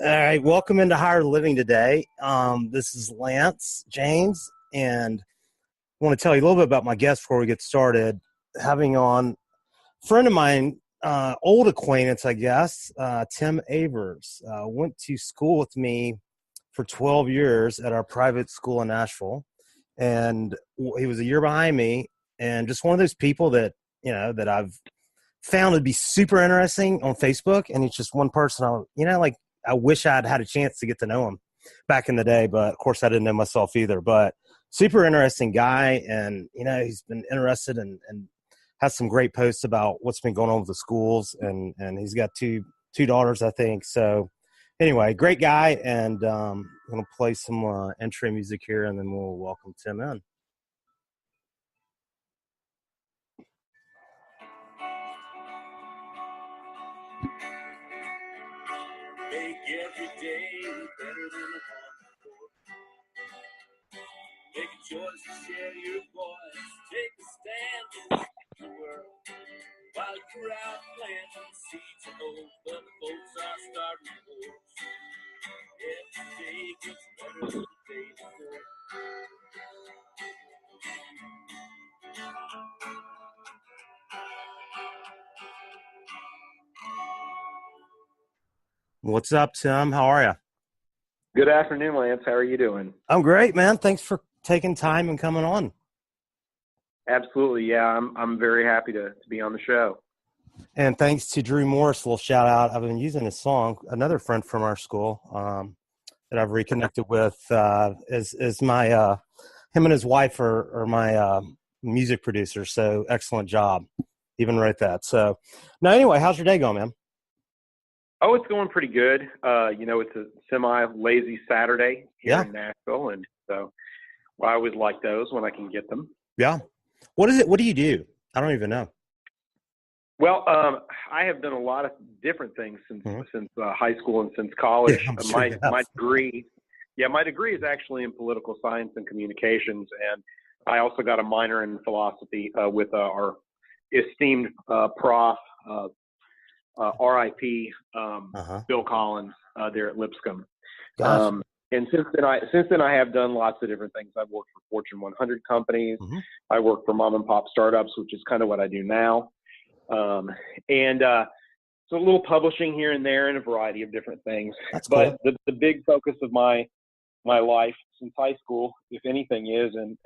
All right, welcome into Higher Living today. This is Lance Jaynes, and I want to tell you a little bit about my guest before we get started. Having on a friend of mine, old acquaintance, I guess, Tim Avers. Went to school with me for 12 years at our private school in Nashville, and he was a year behind me, and just one of those people that, that I've found to be super interesting on Facebook, and he's just one person I wish I'd had a chance to get to know him back in the day, but of course I didn't know myself either. But super interesting guy, and he's been interested and has some great posts about what's been going on with the schools, and he's got two daughters, I think. So anyway, great guy, and I'm gonna play some intro music here, and then we'll welcome Tim in. Make every day better than the one before. Make a choice to share your voice. Take a stand for the world. While you're out planting seeds of hope, but the folks are starting wars. Every day gets better than the day before. What's up, Tim? How are you? Good afternoon, Lance. How are you doing? I'm great, man. Thanks for taking time and coming on. Absolutely, yeah. I'm very happy to be on the show. And thanks to Drew Morris, a little shout out. I've been using his song. Another friend from our school that I've reconnected with is my him and his wife are my music producers. So excellent job, even wrote that. So now, anyway, how's your day going, man? Oh, it's going pretty good. It's a semi-lazy Saturday here in Nashville, and so I always like those when I can get them. Yeah. What is it? What do you do? I don't even know. Well, I have done a lot of different things since high school and since college. Yeah, my degree is actually in political science and communications, and I also got a minor in philosophy with our esteemed prof, R.I.P. Bill Collins there at Lipscomb. Gotcha. And since then I have done lots of different things. I've worked for Fortune 100 companies. Mm-hmm. I work for mom and pop startups, which is kind of what I do now. So a little publishing here and there and a variety of different things. That's cool. But the big focus of my life since high school, if anything is, and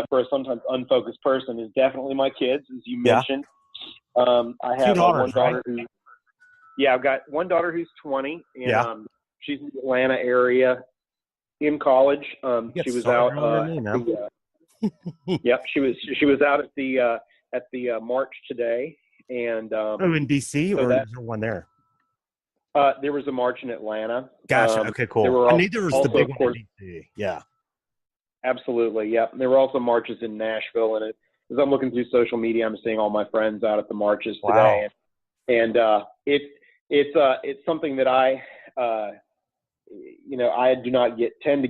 for a sometimes unfocused person, is definitely my kids, as you mentioned. I have one daughter I've got one daughter who's 20, and she's in the Atlanta area in college. She was out. She was out at the march today, and in DC, or is there one there? There was a march in Atlanta. Gotcha. Okay, cool. I knew there was the big one in DC. Yeah. Absolutely. Yeah. There were also marches in Nashville, and as I'm looking through social media, I'm seeing all my friends out at the marches today, and it's something that I do not tend to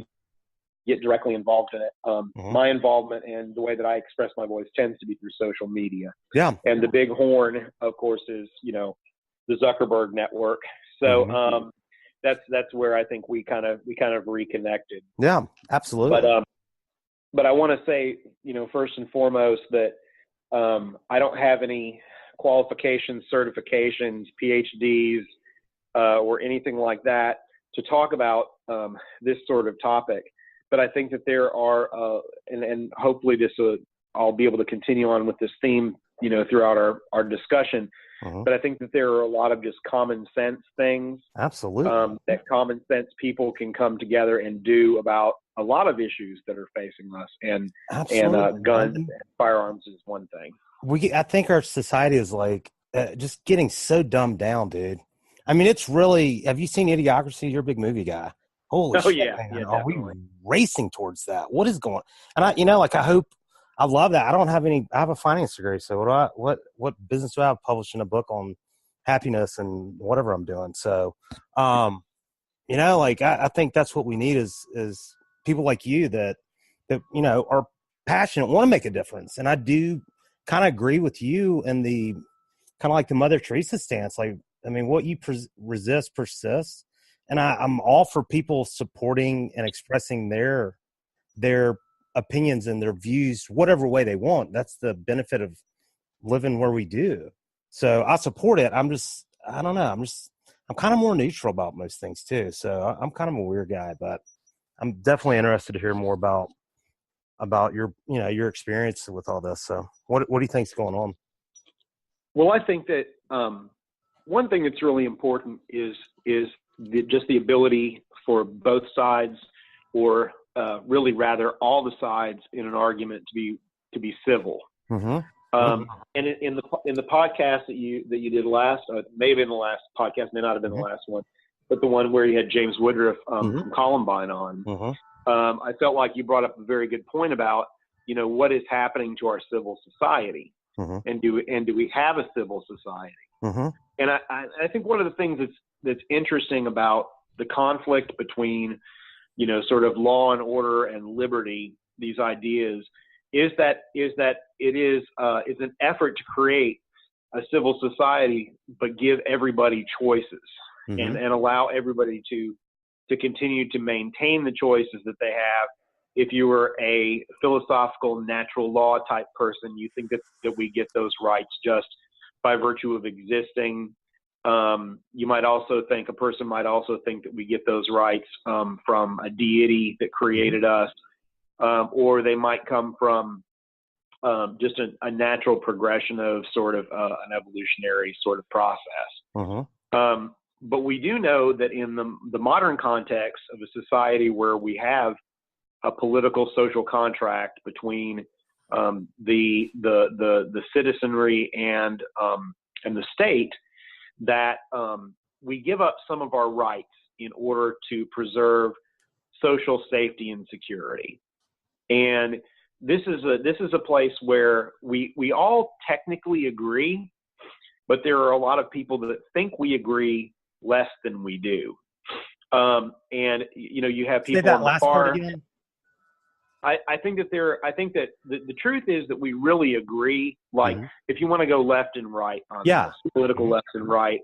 get directly involved in it. My involvement and the way that I express my voice tends to be through social media. Yeah. And the big horn, of course, is the Zuckerberg network. So that's where I think we kind of reconnected. Yeah, absolutely. But I want to say, first and foremost that I don't have any qualifications, certifications, PhDs, or anything like that to talk about this sort of topic. But I think that there are, and hopefully I'll be able to continue on with this theme, throughout our discussion. But I think that there are a lot of just common sense things. Absolutely. That common sense people can come together and do about a lot of issues that are facing us. And guns and firearms is one thing. I think our society is just getting so dumbed down, dude. I mean, it's really, have you seen Idiocracy? You're a big movie guy. Holy shit, yeah. Man. Are we racing towards that? What is going on? And I love that. I have a finance degree. So what business do I have publishing a book on happiness and whatever I'm doing? So, I think that's what we need is people like you that are passionate, want to make a difference. And I do kind of agree with you in the kind of like the Mother Teresa stance. Like, I mean, what you resist persists. And I'm all for people supporting and expressing their opinions and their views, whatever way they want. That's the benefit of living where we do. So I support it. I don't know. I'm kind of more neutral about most things too. So I'm kind of a weird guy, but I'm definitely interested to hear more about your, your experience with all this. So what do you think's going on? Well, I think that one thing that's really important is just the ability for both sides, or really rather all the sides in an argument to be civil. Mm-hmm. And in the podcast that you did last, maybe in the last podcast, may not have been the last one, but the one where you had James Woodruff from Columbine on, I felt like you brought up a very good point about, what is happening to our civil society, and do we have a civil society? And I think one of the things that's interesting about the conflict between, sort of law and order and liberty, these ideas, is that it's an effort to create a civil society, but give everybody choices and allow everybody to continue to maintain the choices that they have. If you were a philosophical natural law type person, you think that we get those rights just by virtue of existing. A person might also think that we get those rights from a deity that created us, or they might come from just a natural progression of sort of an evolutionary sort of process. But we do know that in the modern context of a society where we have a political social contract between the citizenry and the state, that we give up some of our rights in order to preserve social safety and security. And this is a place where we all technically agree, but there are a lot of people that think we agree less than we do. And you have people on the far. I think that the truth is that we really agree. Like, if you want to go left and right on this, political left and right,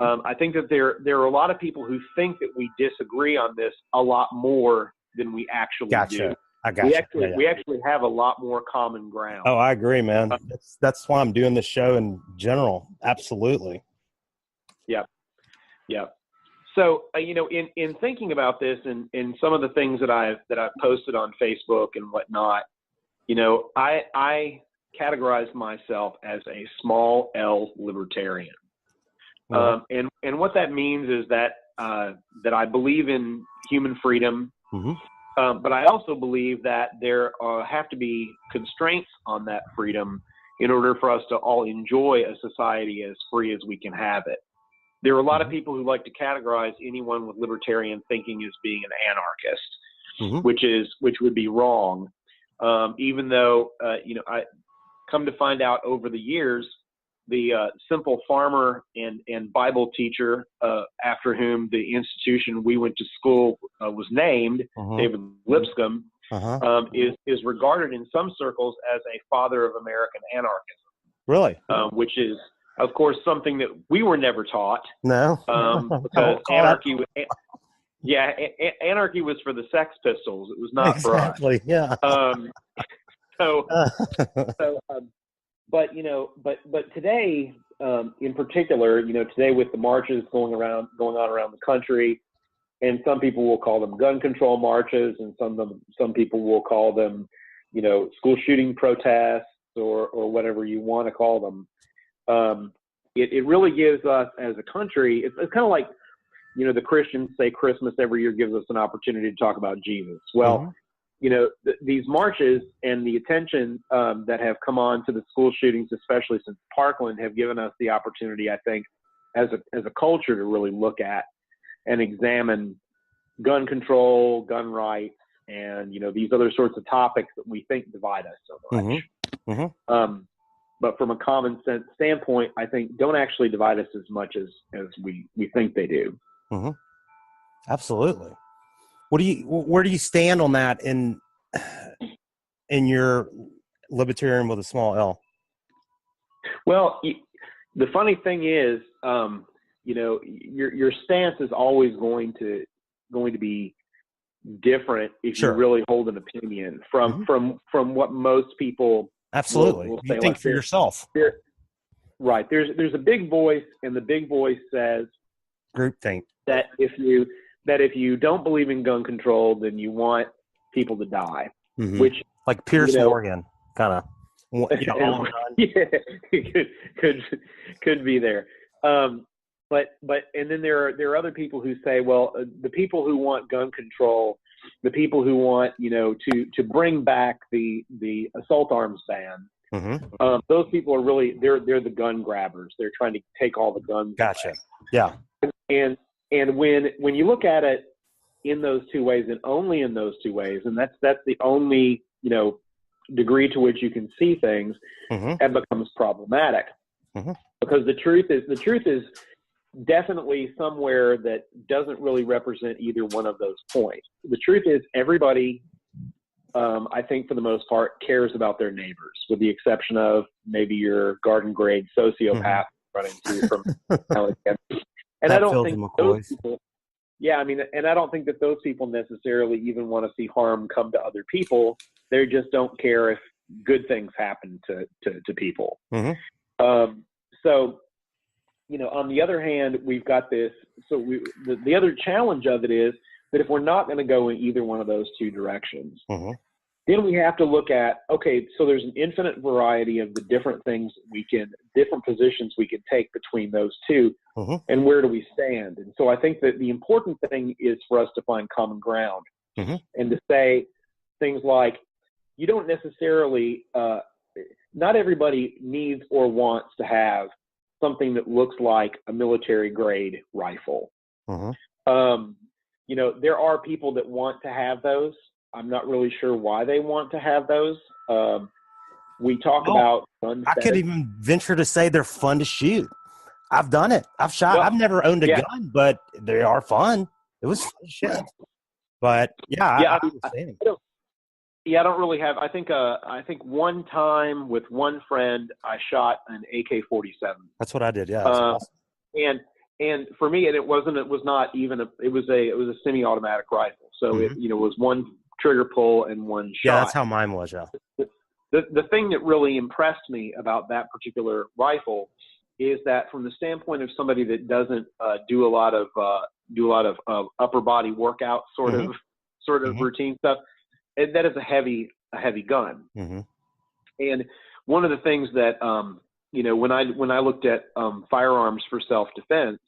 I think that there are a lot of people who think that we disagree on this a lot more than we actually do. I got you. We actually have a lot more common ground. Oh, I agree, man. That's why I'm doing this show in general. Absolutely. Yeah. So, in thinking about this and some of the things that I've posted on Facebook and whatnot, I categorize myself as a small L libertarian. And what that means is that I believe in human freedom, but I also believe that there have to be constraints on that freedom in order for us to all enjoy a society as free as we can have it. There are a lot of people who like to categorize anyone with libertarian thinking as being an anarchist, which would be wrong. Even though, I come to find out over the years, the simple farmer and Bible teacher after whom the institution we went to school was named, David Lipscomb, is regarded in some circles as a father of American anarchism. Really? Which is, of course, something that we were never taught. No. Because anarchy was for the Sex Pistols. It was not for us. Exactly. Yeah. But today, in particular, today with the marches going on around the country, and some people will call them gun control marches, and some people will call them, school shooting protests or whatever you want to call them. It really gives us as a country, it's kind of like, the Christians say Christmas every year gives us an opportunity to talk about Jesus. Well, these marches and the attention that have come on to the school shootings, especially since Parkland, have given us the opportunity, I think, as a culture to really look at and examine gun control, gun rights, and, these other sorts of topics that we think divide us so much. But from a common sense standpoint, I think don't actually divide us as much as we think they do. Absolutely. Where do you stand on that in your libertarian with a small L? Well, the funny thing is, your stance is always going to be different if Sure. you really hold an opinion from what most people Absolutely. will You say. think Like, for yourself. Right. There's a big voice, and the big voice says Groupthink. that if you don't believe in gun control, then you want people to die. Mm-hmm. Which, like Pierce Morgan, kind of. Yeah, could be there. But and then there are other people who say, well, the people who want gun control, the people who want to bring back the assault arms ban, those people are really they're the gun grabbers. They're trying to take all the guns. Gotcha. away. Yeah. And when you look at it in those two ways, and only in those two ways, and that's the only degree to which you can see things, it becomes problematic. Because the truth is definitely somewhere that doesn't really represent either one of those points. The truth is everybody, I think for the most part, cares about their neighbors, with the exception of maybe your garden grade sociopath running into from and I don't think those people, and I don't think that those people necessarily even want to see harm come to other people. They just don't care if good things happen to people. So, on the other hand, we've got this. So the other challenge of it is that if we're not going to go in either one of those two directions, then we have to look at, okay, so there's an infinite variety of the different things different positions we can take between those two, and where do we stand? And so I think that the important thing is for us to find common ground and to say things like, you don't necessarily, not everybody needs or wants to have something that looks like a military grade rifle. There are people that want to have those. I'm not really sure why they want to have those. We talk about gun I could even venture to say they're fun to shoot. I've done it. I've shot. Well, I've never owned a gun, but they are fun. It was fun to shoot. But I don't really have. I think one time with one friend, I shot an AK-47. That's what I did. Yeah. Awesome. And for me, it was a semi-automatic rifle. So it was one trigger pull and one shot. Yeah, that's how mine was. Yeah. The thing that really impressed me about that particular rifle is that from the standpoint of somebody that doesn't do a lot of upper body workout sort of routine stuff, that is a heavy gun. And one of the things that when I looked at firearms for self-defense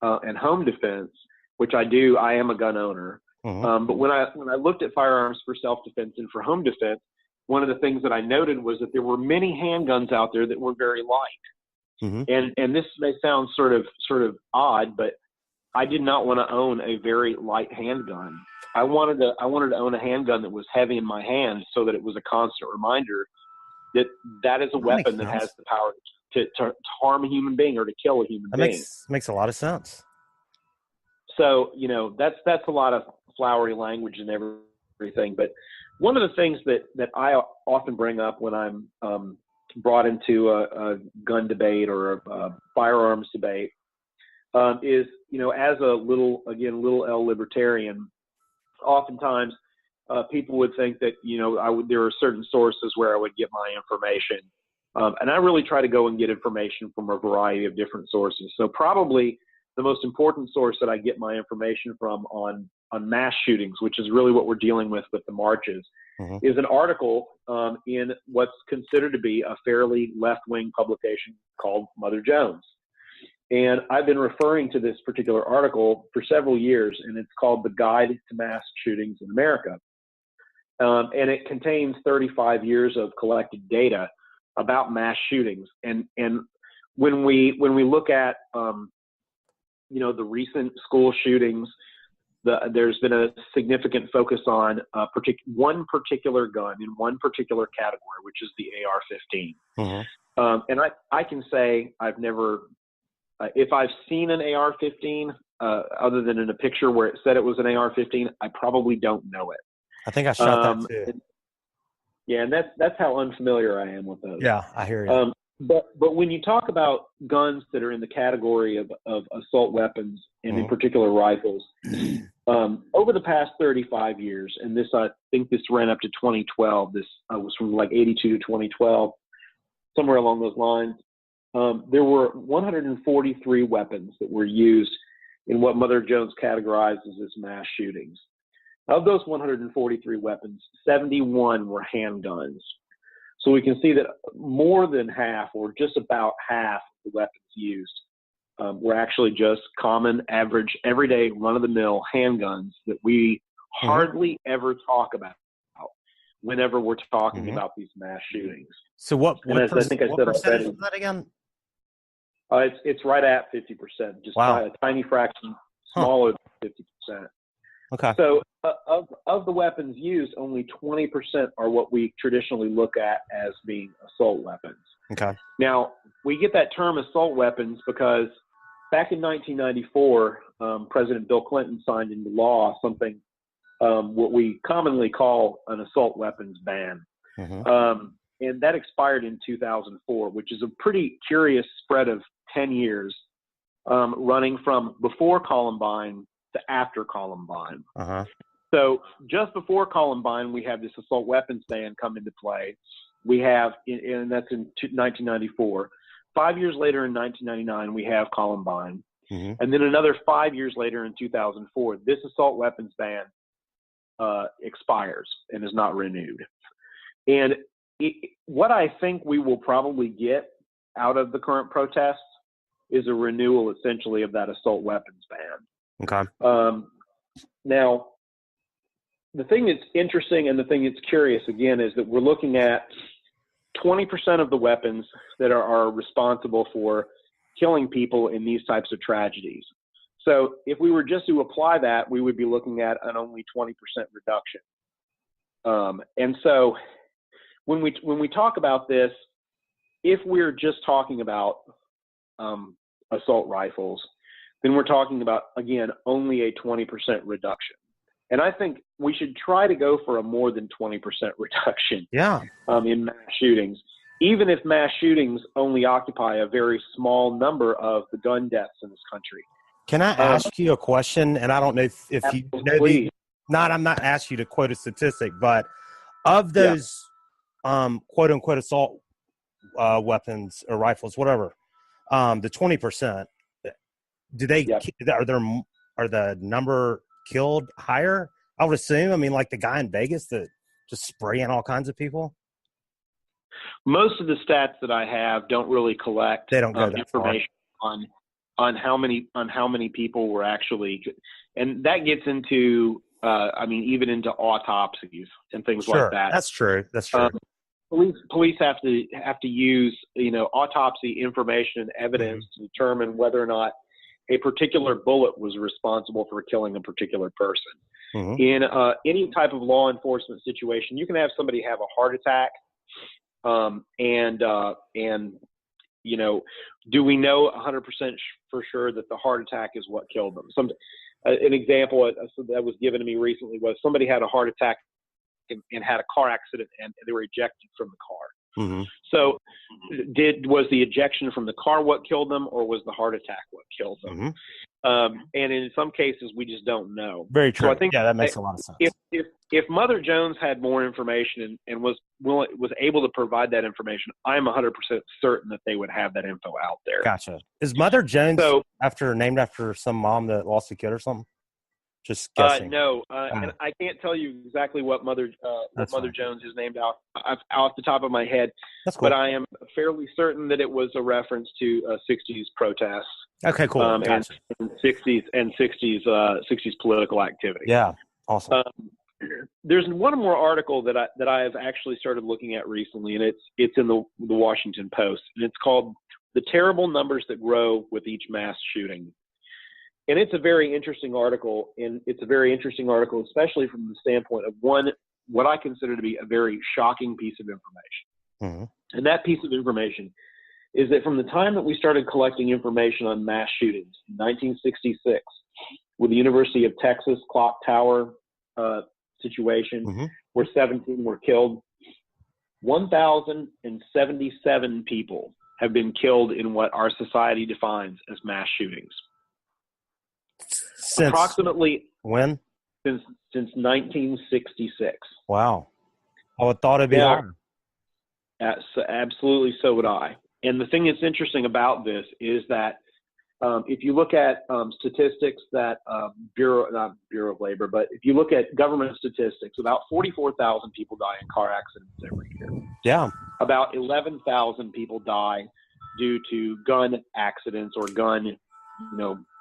and home defense, which I am a gun owner. But when I looked at firearms for self-defense and for home defense, one of the things that I noted was that there were many handguns out there that were very light. And this may sound sort of odd, but I did not want to own a very light handgun. I wanted to own a handgun that was heavy in my hand, so that it was a constant reminder that is a weapon that has the power to harm a human being or to kill a human being. Makes a lot of sense. So, that's a lot of flowery language and everything. But one of the things that I often bring up when I'm brought into a gun debate or a firearms debate is, as a little L libertarian, oftentimes people would think that, there are certain sources where I would get my information. And I really try to go and get information from a variety of different sources. So probably the most important source that I get my information from on mass shootings, which is really what we're dealing with the marches, is an article in what's considered to be a fairly left-wing publication called Mother Jones. And I've been referring to this particular article for several years, and it's called The Guide to Mass Shootings in America. And it contains 35 years of collected data about mass shootings. And when we look at, the recent school shootings, there's been a significant focus on one particular gun in one particular category, which is the AR-15. And I can say I've never, if I've seen an AR-15, other than in a picture where it said it was an AR-15, I probably don't know it. I think I shot that too. And that's how unfamiliar I am with those. Yeah, I hear you. But when you talk about guns that are in the category of assault weapons, and in particular rifles, over the past 35 years, and I think this ran up to 2012. This was from like 82 to 2012, somewhere along those lines. There were 143 weapons that were used in what Mother Jones categorizes as mass shootings. Of those 143 weapons, 71 were handguns. So we can see that more than half, or just about half, of the weapons used were actually just common, average, everyday, run-of-the-mill handguns that we hardly ever talk about whenever we're talking about these mass shootings. So what I think I said percentage was that again? It's right at 50%, just by a tiny fraction smaller than 50%. Okay. So of the weapons used, only 20% are what we traditionally look at as being assault weapons. Okay. Now, we get that term assault weapons because back in 1994, President Bill Clinton signed into law something what we commonly call an assault weapons ban. And that expired in 2004, which is a pretty curious spread of 10 years, running from before Columbine to after Columbine. So just before Columbine, we have this assault weapons ban come into play. We have, and that's in 1994. 5 years later, in 1999, we have Columbine. And then another 5 years later, in 2004, this assault weapons ban expires and is not renewed. And what I think we will probably get out of the current protests is a renewal, essentially, of that assault weapons ban. Okay. Now, the thing that's interesting and the thing that's curious, again, is that we're looking at 20% of the weapons that are responsible for killing people in these types of tragedies. So if we were just to apply that, we would be looking at an only 20% reduction. And so when we talk about this, if we're just talking about assault rifles, then we're talking about, again, only a 20% reduction. And I think we should try to go for a more than 20% reduction in mass shootings, even if mass shootings only occupy a very small number of the gun deaths in this country. Can I ask you a question? And I don't know if you know I'm not asking you to quote a statistic, but of those quote unquote assault weapons or rifles, whatever, the 20%, are the number killed higher? I would assume. I mean, like the guy in Vegas that just spraying all kinds of people. Most of the stats that I have don't really collect information on how many people were actually, and that gets into even into autopsies and things like that. That's true. Police have to use autopsy information and evidence to determine whether or not a particular bullet was responsible for killing a particular person. In any type of law enforcement situation, you can have somebody have a heart attack, and do we know 100% for sure that the heart attack is what killed them? An example that was given to me recently was somebody had a heart attack and had a car accident, and they were ejected from the car. So was the ejection from the car what killed them, or was the heart attack what killed them? And in some cases, we just don't know. Very true. So I think that makes a lot of sense. If Mother Jones had more information and was able to provide that information, I'm 100% certain that they would have that info out there. Gotcha. Is Mother Jones named after some mom that lost a kid or something? Just guessing. No, and I can't tell you exactly what Mother Jones is named off the top of my head. That's cool. But I am fairly certain that it was a reference to 60s protests. Okay, cool. Gotcha. And 60s political activity. Yeah, awesome. There's one more article that I have actually started looking at recently, and it's in the Washington Post, and it's called "The Terrible Numbers That Grow with Each Mass Shooting." And it's a very interesting article, especially from the standpoint of what I consider to be a very shocking piece of information. And that piece of information is that from the time that we started collecting information on mass shootings in 1966, with the University of Texas clock tower situation, where 17 were killed, 1,077 people have been killed in what our society defines as mass shootings. Since Approximately when? Since 1966. Wow. I would thought it'd be higher. Absolutely, so would I. And the thing that's interesting about this is that if you look at statistics that not Bureau of Labor, but if you look at government statistics, about 44,000 people die in car accidents every year. Yeah. About 11,000 people die due to gun accidents or gun,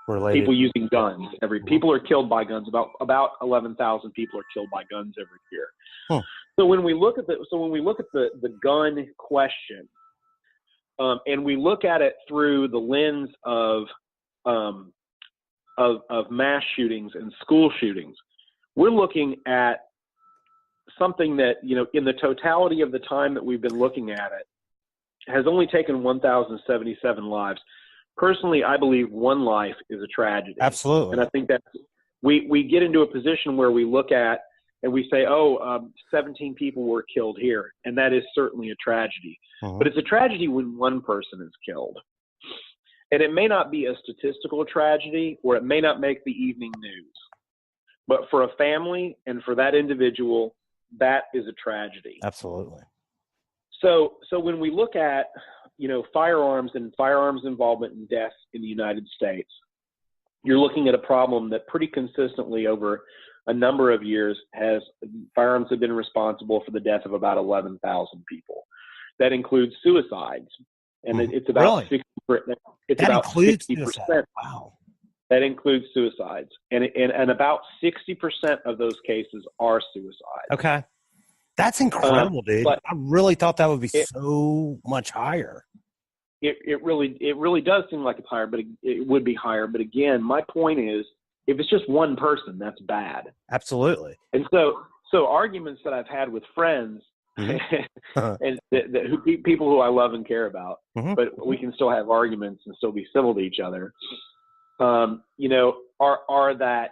Related. people using guns. People are killed by guns. About 11,000 people are killed by guns every year. Huh. So when we look at the gun question, and we look at it through the lens of mass shootings and school shootings, we're looking at something that, in the totality of the time that we've been looking at it, has only taken 1,077 lives. Personally, I believe one life is a tragedy. Absolutely. And I think that we get into a position where we look at and we say, 17 people were killed here. And that is certainly a tragedy. Uh-huh. But it's a tragedy when one person is killed. And it may not be a statistical tragedy, or it may not make the evening news. But for a family and for that individual, that is a tragedy. Absolutely. So when we look at, firearms and firearms involvement in deaths in the United States, you're looking at a problem that pretty consistently over a number of years firearms have been responsible for the death of about 11,000 people. That includes suicides, and it's about 60%. It's about 60%. Wow. That includes suicides, and about 60% of those cases are suicides. Okay. That's incredible, dude. I really thought that would be so much higher. It really does seem like it's higher, but it would be higher. But again, my point is, if it's just one person, that's bad. Absolutely. And so arguments that I've had with friends and people who I love and care about, but we can still have arguments and still be civil to each other. Are that,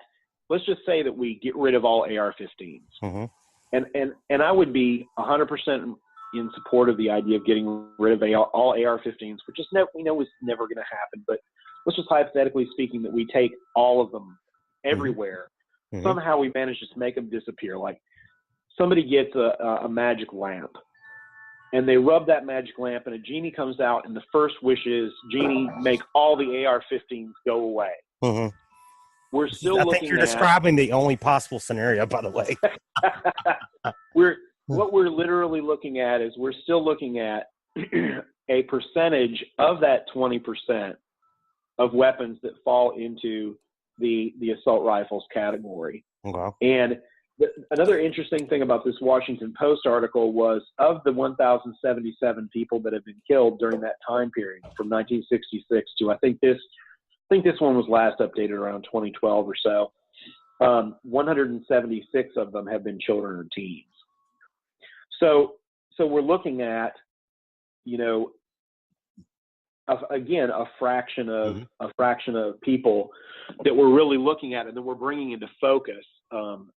let's just say that we get rid of all AR-15s. And I would be 100% in support of the idea of getting rid of all AR-15s, which we know is never going to happen. But let's just hypothetically speaking that we take all of them everywhere. Somehow we manage to make them disappear. Like somebody gets a magic lamp, and they rub that magic lamp, and a genie comes out, and the first wish is, genie, make all the AR-15s go away. We're still I think you're describing the only possible scenario, by the way. What we're literally looking at is we're still looking at a percentage of that 20% of weapons that fall into the assault rifles category. Okay. And another interesting thing about this Washington Post article was, of the 1,077 people that have been killed during that time period from 1966 to I think this one was last updated around 2012 or so. 176 of them have been children or teens. So we're looking at, a fraction of people that we're really looking at and that we're bringing into focus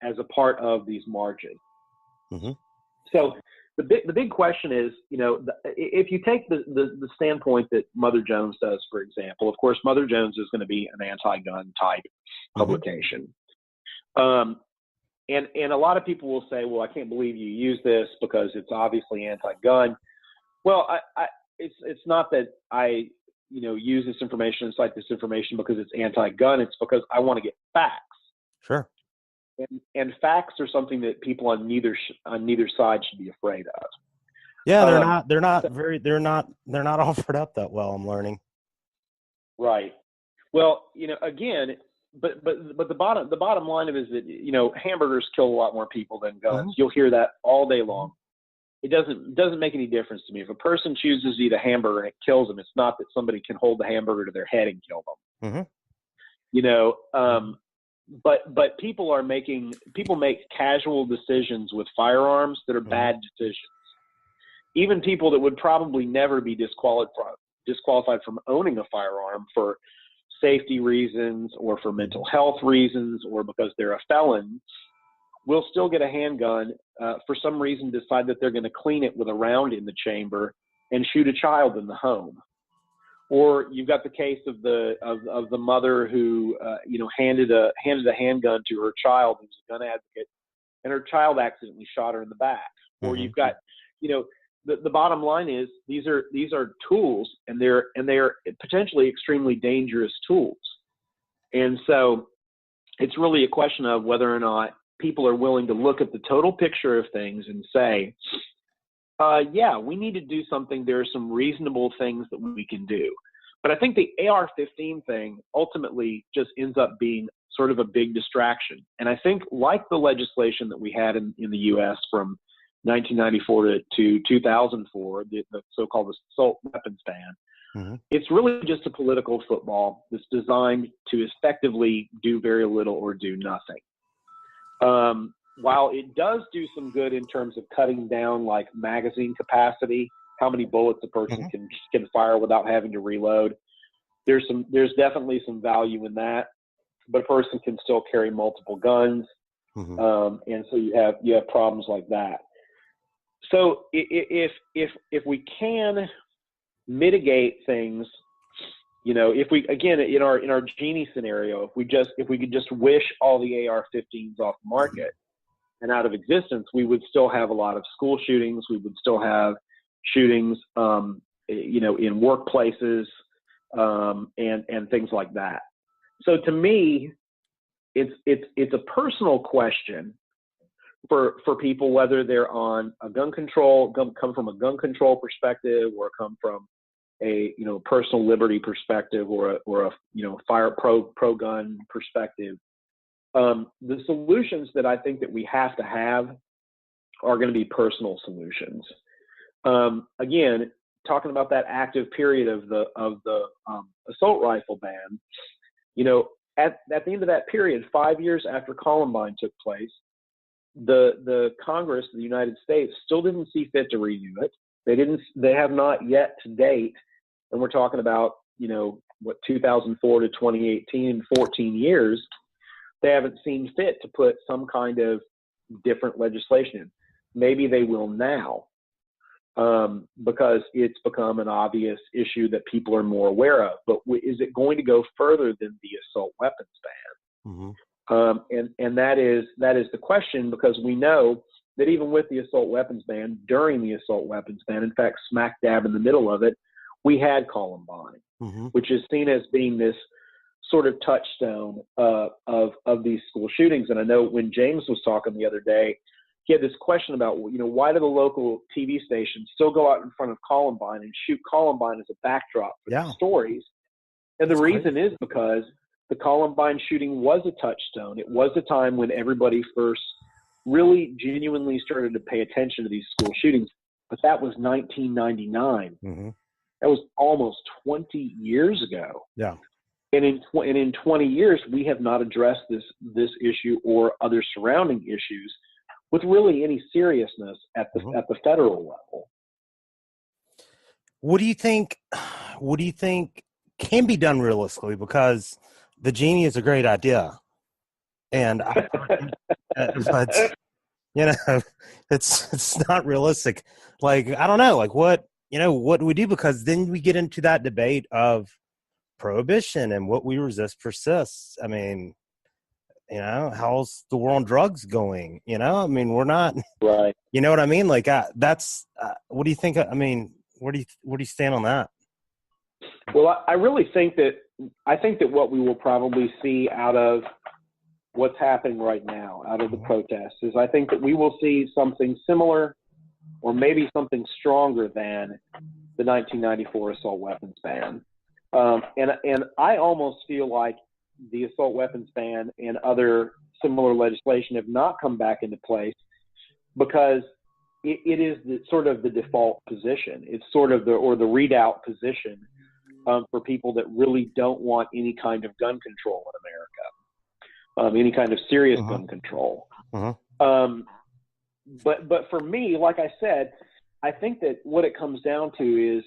as a part of these marches. So the big question is, if you take the standpoint that Mother Jones does, for example, of course, Mother Jones is going to be an anti-gun type publication. And a lot of people will say, well, I can't believe you use this because it's obviously anti-gun. Well, it's not that I, use this information and cite this information because it's anti-gun. It's because I want to get facts. Sure. And facts are something that people on neither side should be afraid of. Yeah, they're not offered up that well, I'm learning. Right. Well, again, but the bottom line of it is that, hamburgers kill a lot more people than guns. You'll hear that all day long. It doesn't make any difference to me. If a person chooses to eat a hamburger and it kills them, it's not that somebody can hold the hamburger to their head and kill them. But people make casual decisions with firearms that are bad decisions. Even people that would probably never be disqualified from owning a firearm for safety reasons or for mental health reasons or because they're a felon will still get a handgun, for some reason decide that they're going to clean it with a round in the chamber and shoot a child in the home. Or you've got the case of the mother who handed a handgun to her child who's a gun advocate, and her child accidentally shot her in the back. Or you've got, the bottom line is these are tools, and they're potentially extremely dangerous tools. And so it's really a question of whether or not people are willing to look at the total picture of things and say, yeah, we need to do something. There are some reasonable things that we can do. But I think the AR-15 thing ultimately just ends up being sort of a big distraction. And I think, like the legislation that we had in the U.S. from 1994 to 2004, the so-called assault weapons ban, it's really just a political football that's designed to effectively do very little or do nothing. While it does do some good in terms of cutting down like magazine capacity, how many bullets a person can fire without having to reload, there's definitely some value in that. But a person can still carry multiple guns, and so you have problems like that. So if we can mitigate things, if we, again, in our Jaynes scenario, if we could just wish all the AR-15s off the market and out of existence, we would still have a lot of school shootings. We would still have shootings, in workplaces, and things like that. So to me, it's a personal question for people, whether they're on a come from a gun control perspective, or come from a personal liberty perspective, or a fire pro gun perspective. The solutions that I think that we have to have are going to be personal solutions. Again, talking about that active period of the assault rifle ban, at the end of that period, 5 years after Columbine took place, the Congress of the United States still didn't see fit to review it. They have not yet to date, and we're talking about 2004 to 2018, 14 years. They haven't seen fit to put some kind of different legislation in. Maybe they will now, because it's become an obvious issue that people are more aware of. But is it going to go further than the assault weapons ban? And that is the question, because we know that even with the assault weapons ban, during the assault weapons ban, in fact, smack dab in the middle of it, we had Columbine, which is seen as being this sort of touchstone of these school shootings. And I know when Jaynes was talking the other day, he had this question about, why do the local TV stations still go out in front of Columbine and shoot Columbine as a backdrop for the stories? And the reason is because the Columbine shooting was a touchstone. It was a time when everybody first really genuinely started to pay attention to these school shootings. But that was 1999. That was almost 20 years ago. Yeah. And in 20 years, we have not addressed this issue or other surrounding issues with really any seriousness at the federal level. What do you think can be done realistically? Because the Jaynes is a great idea, and but it's not realistic. Like, I don't know, like what do we do? Because then we get into that debate of prohibition and what we resist persists. I mean, how's the war on drugs going? I mean, we're not right. You know what I mean? Like, that's what do you think? I mean, where do you stand on that? Well, I really think that what we will probably see out of what's happening right now, out of the protests, is I think that we will see something similar, or maybe something stronger than the 1994 assault weapons ban. And I almost feel like the assault weapons ban and other similar legislation have not come back into place because it is sort of the default position. It's sort of the readout position for people that really don't want any kind of gun control in America, any kind of serious gun control. But for me, like I said, I think that what it comes down to is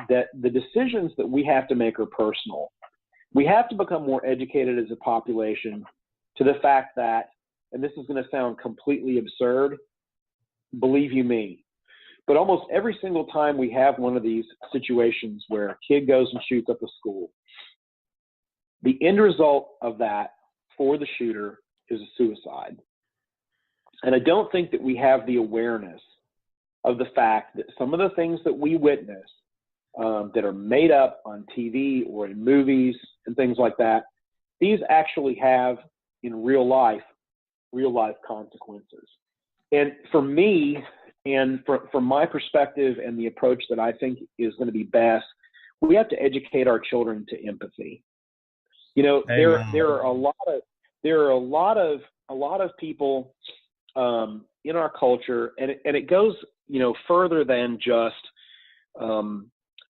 that the decisions that we have to make are personal. We have to become more educated as a population to the fact that, and this is going to sound completely absurd, believe you me, But almost every single time we have one of these situations where a kid goes and shoots up a school, the end result of that for the shooter is a suicide. And I don't think that we have the awareness of the fact that some of the things that we witness that are made up on TV or in movies and things like that, these actually have in real life consequences. And for me, and from my perspective and the approach that I think is going to be best, we have to educate our children to empathy. You know, there are a lot of people in our culture, and it goes, you know, further than just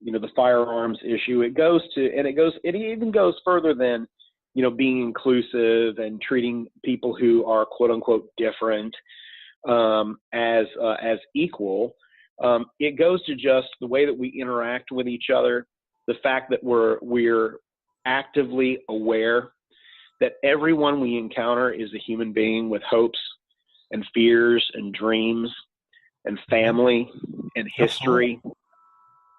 you know, the firearms issue. It even goes further than, you know, being inclusive and treating people who are quote unquote different as equal. It goes to just the way that we interact with each other, the fact that we're actively aware that everyone we encounter is a human being with hopes and fears and dreams and family and history.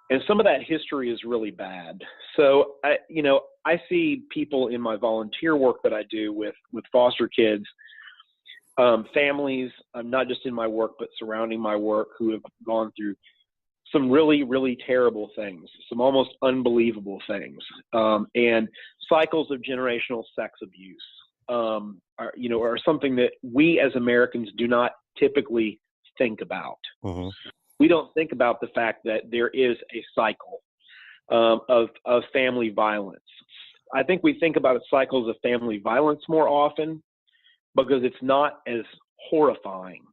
And some of that history is really bad. So I see people in my volunteer work that I do with foster kids, families, not just in my work, but surrounding my work, who have gone through some really, really terrible things, some almost unbelievable things, and cycles of generational sex abuse are something that we as Americans do not typically think about. Mm-hmm. We don't think about the fact that there is a cycle of family violence. I think we think about cycles of family violence more often because it's not as horrifying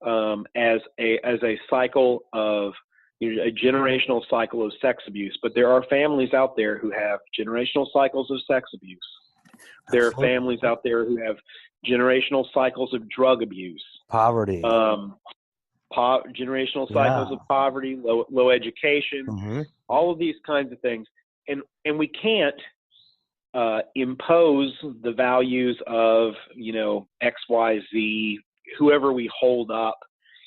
as a cycle of, you know, a generational cycle of sex abuse. But there are families out there who have generational cycles of sex abuse. There are families out there who have generational cycles of drug abuse, poverty, generational cycles of poverty, low education, mm-hmm. all of these kinds of things. And we can't impose the values of, you know, X, Y, Z, whoever we hold up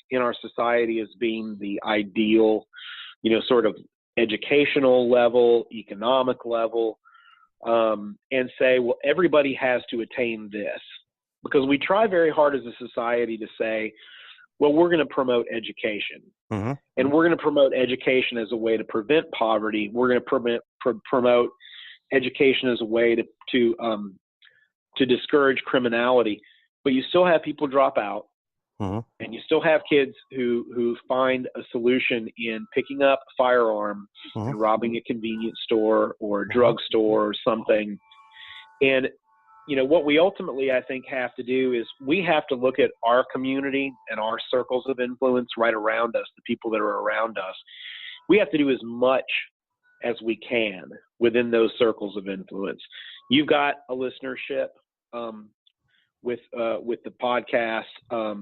in our society as being the ideal, you know, sort of educational level, economic level, and say, well, everybody has to attain this. Because we try very hard as a society to say, well, we're going to promote education. Mm-hmm. And we're going to promote education as a way to prevent poverty. We're going to promote education as a way to discourage criminality. But you still have people drop out. Mm-hmm. And you still have kids who find a solution in picking up a firearm mm-hmm. and robbing a convenience store or a drugstore or something. And, you know, what we ultimately, I think, have to do is we have to look at our community and our circles of influence right around us, the people that are around us. We have to do as much as we can within those circles of influence. You've got a listenership with the podcast.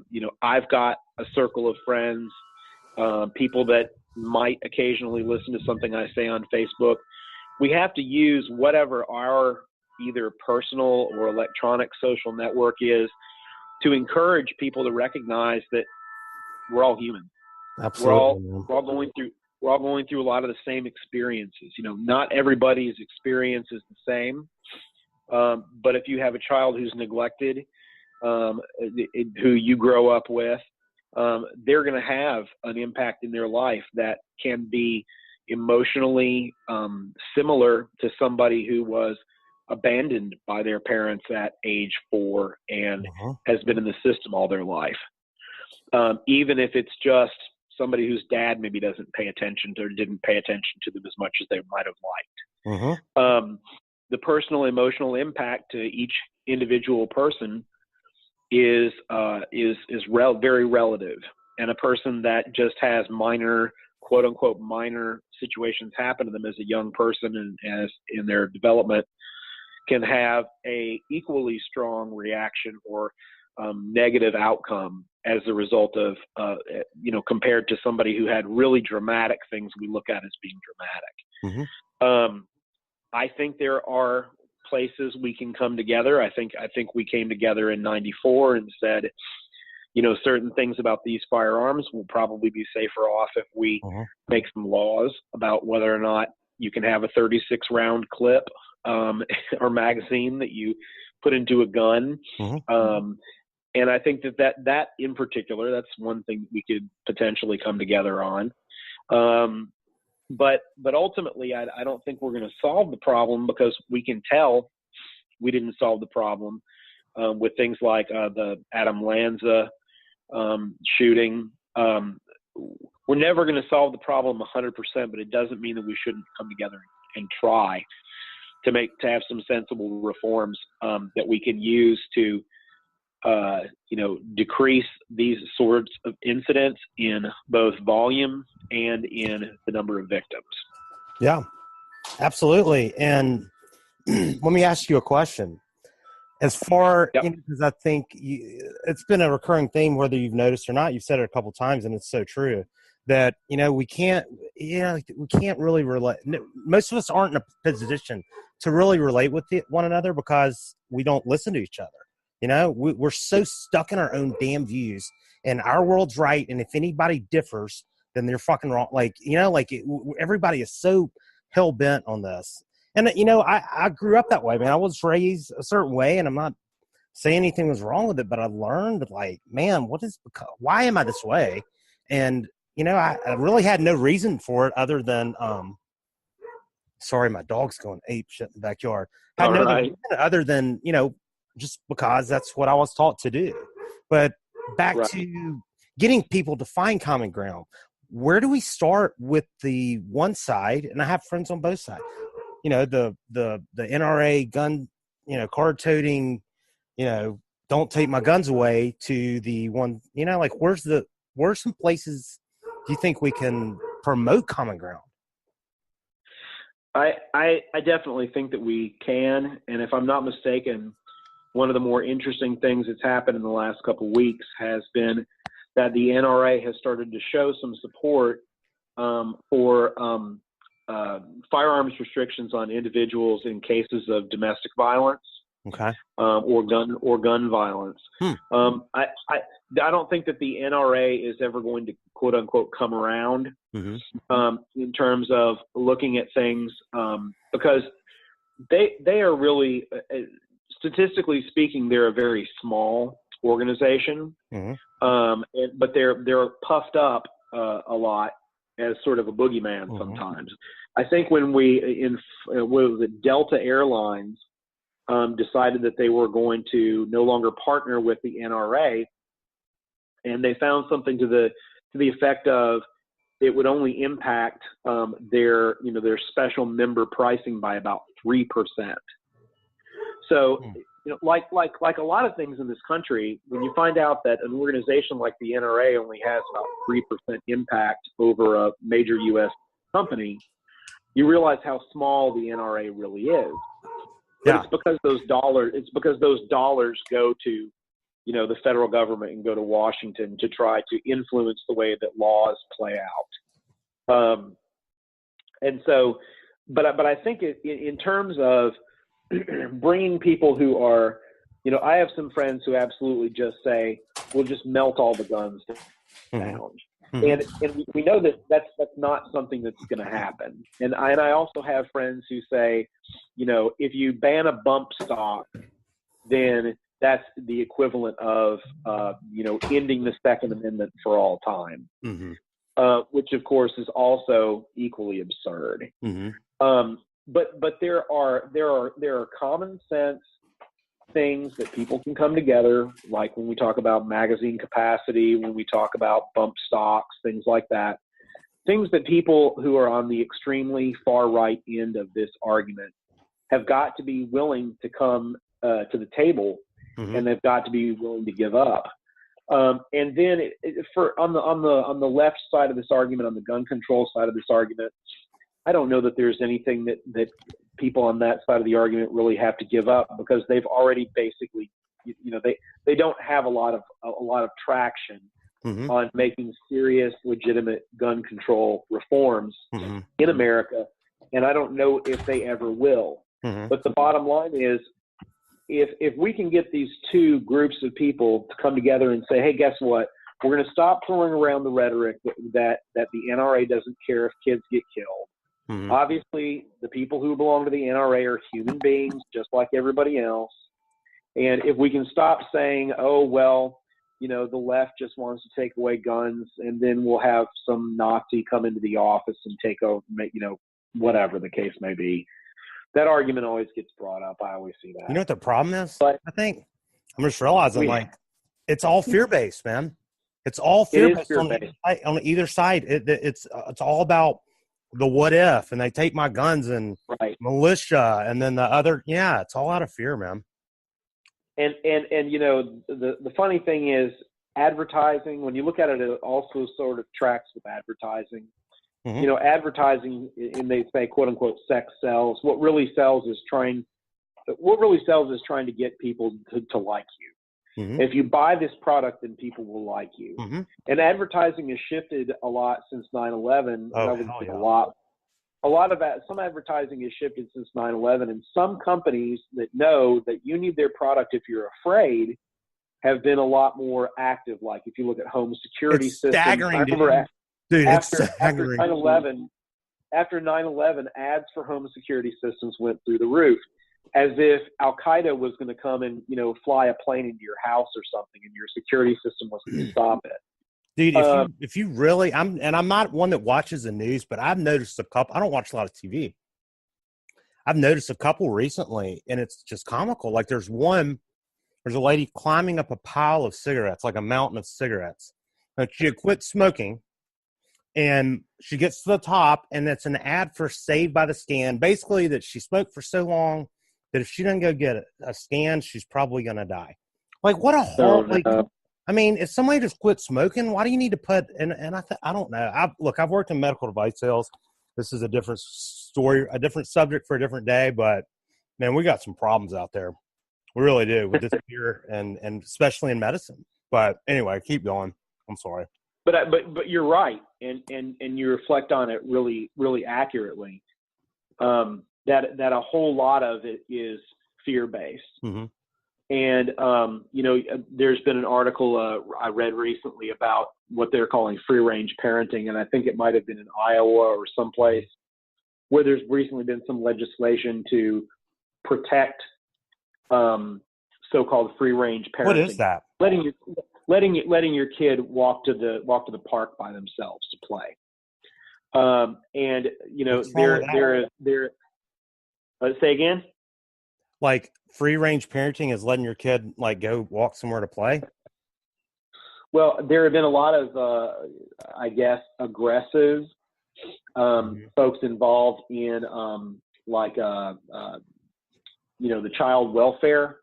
You know, I've got a circle of friends, people that might occasionally listen to something I say on Facebook. We have to use whatever our either personal or electronic social network is to encourage people to recognize that we're all human. Absolutely. We're all going through a lot of the same experiences. You know, not everybody's experience is the same. But if you have a child who's neglected, who you grow up with, they're going to have an impact in their life that can be emotionally similar to somebody who was abandoned by their parents at age 4 and has been in the system all their life. Even if it's just somebody whose dad maybe doesn't pay attention to or didn't pay attention to them as much as they might have liked. The personal emotional impact to each individual person is very relative. And a person that just has minor, quote unquote, minor situations happen to them as a young person and as in their development can have a equally strong reaction or negative outcome as a result of, compared to somebody who had really dramatic things we look at as being dramatic. I think there are places we can come together. I think we came together in '94 and said, certain things about these firearms will probably be safer off if we make some laws about whether or not you can have a 36 round clip or magazine that you put into a gun. And I think that in particular, that's one thing we could potentially come together on. But ultimately, I don't think we're going to solve the problem, because we can tell we didn't solve the problem with things like the Adam Lanza shooting. We're never going to solve the problem 100%, but it doesn't mean that we shouldn't come together and try to have some sensible reforms that we can use to decrease these sorts of incidents in both volume and in the number of victims. Yeah, absolutely. And let me ask you a question. As far, because I think it's been a recurring theme, whether you've noticed or not, you've said it a couple of times, and it's so true, that, we can't really relate. Most of us aren't in a position to really relate with one another because we don't listen to each other. We're so stuck in our own damn views, and our world's right. And if anybody differs, then they're fucking wrong. Everybody is so hell bent on this. And, I grew up that way, man. I was raised a certain way, and I'm not saying anything was wrong with it, but I learned, man, why am I this way? And, I really had no reason for it other than, sorry, my dog's going ape shit in the backyard. I had no reason other than, just because that's what I was taught to do. But back to getting people to find common ground. Where do we start with the one side? And I have friends on both sides. The NRA gun, card toting, don't take my guns away, to the one, where's some places do you think we can promote common ground? I definitely think that we can. And if I'm not mistaken, one of the more interesting things that's happened in the last couple of weeks has been that the NRA has started to show some support for firearms restrictions on individuals in cases of domestic violence, or gun violence. I don't think that the NRA is ever going to, quote unquote, come around in terms of looking at things, because they are really, statistically speaking, they're a very small organization, but they're puffed up a lot as sort of a boogeyman sometimes. I think when Delta Airlines decided that they were going to no longer partner with the NRA, and they found something to the effect of it would only impact their special member pricing by about 3%. So, like a lot of things in this country, when you find out that an organization like the NRA only has about 3% impact over a major U.S. company, you realize how small the NRA really is. But it's because those dollars go to, the federal government and go to Washington to try to influence the way that laws play out. And so, but I think in terms of bringing people who are, I have some friends who absolutely just say, we'll just melt all the guns down. And we know that that's not something that's going to happen. And I also have friends who say, if you ban a bump stock, then that's the equivalent of, ending the Second Amendment for all time, which of course is also equally absurd. But there are common sense things that people can come together, like when we talk about magazine capacity, when we talk about bump stocks, things like that, things that people who are on the extremely far right end of this argument have got to be willing to come to the table, and they've got to be willing to give up. And then on the left side of this argument, on the gun control side of this argument, I don't know that there's anything that people on that side of the argument really have to give up, because they've already basically, they don't have a lot of traction on making serious, legitimate gun control reforms in America, and I don't know if they ever will. But the bottom line is, if we can get these two groups of people to come together and say, hey, guess what? We're going to stop throwing around the rhetoric that the NRA doesn't care if kids get killed. Mm-hmm. Obviously, the people who belong to the NRA are human beings, just like everybody else. And if we can stop saying, oh, well, the left just wants to take away guns, and then we'll have some Nazi come into the office and take over, whatever the case may be. That argument always gets brought up. I always see that. You know what the problem is? But I think I'm just realizing, it's all fear-based, man. It's all fear-based on either side. It's all about the what if, and they take my guns and militia, and then the other. Yeah, it's all out of fear, man. And the funny thing is, advertising, when you look at it, it also sort of tracks with advertising. Mm-hmm. Advertising, and they say, quote unquote, sex sells. What really sells is trying to get people to like you. Mm-hmm. If you buy this product, then people will like you. Mm-hmm. And advertising has shifted a lot since 9/11. Oh, hell yeah. A lot of that, some advertising has shifted since 9/11, and some companies that know that you need their product if you're afraid have been a lot more active. Like if you look at home security systems. Staggering, dude. After 9/11, ads for home security systems went through the roof, as if Al Qaeda was going to come and fly a plane into your house or something, and your security system was going to stop it. Dude, if you really, I'm not one that watches the news, but I've noticed a couple. I don't watch a lot of TV. I've noticed a couple recently, and it's just comical. Like there's a lady climbing up a pile of cigarettes, like a mountain of cigarettes. Now, she had quit smoking, and she gets to the top, and it's an ad for Saved by the Scan. Basically, that she smoked for so long that if she doesn't go get a scan, she's probably going to die. Like, what a horrible. I mean, if somebody just quit smoking, why do you need to put? And I don't know. I've worked in medical device sales. This is a different story, a different subject for a different day. But man, we got some problems out there. We really do with this fear, and especially in medicine. But anyway, keep going. I'm sorry. But you're right, and you reflect on it really, really accurately. That a whole lot of it is fear based. Mm-hmm. And, there's been an article I read recently about what they're calling free-range parenting, and I think it might have been in Iowa or someplace where there's recently been some legislation to protect so-called free-range parenting. What is that? Letting your kid walk to the park by themselves to play. Say again? Like free range parenting is letting your kid go walk somewhere to play? Well, there have been a lot of, aggressive folks involved in the child welfare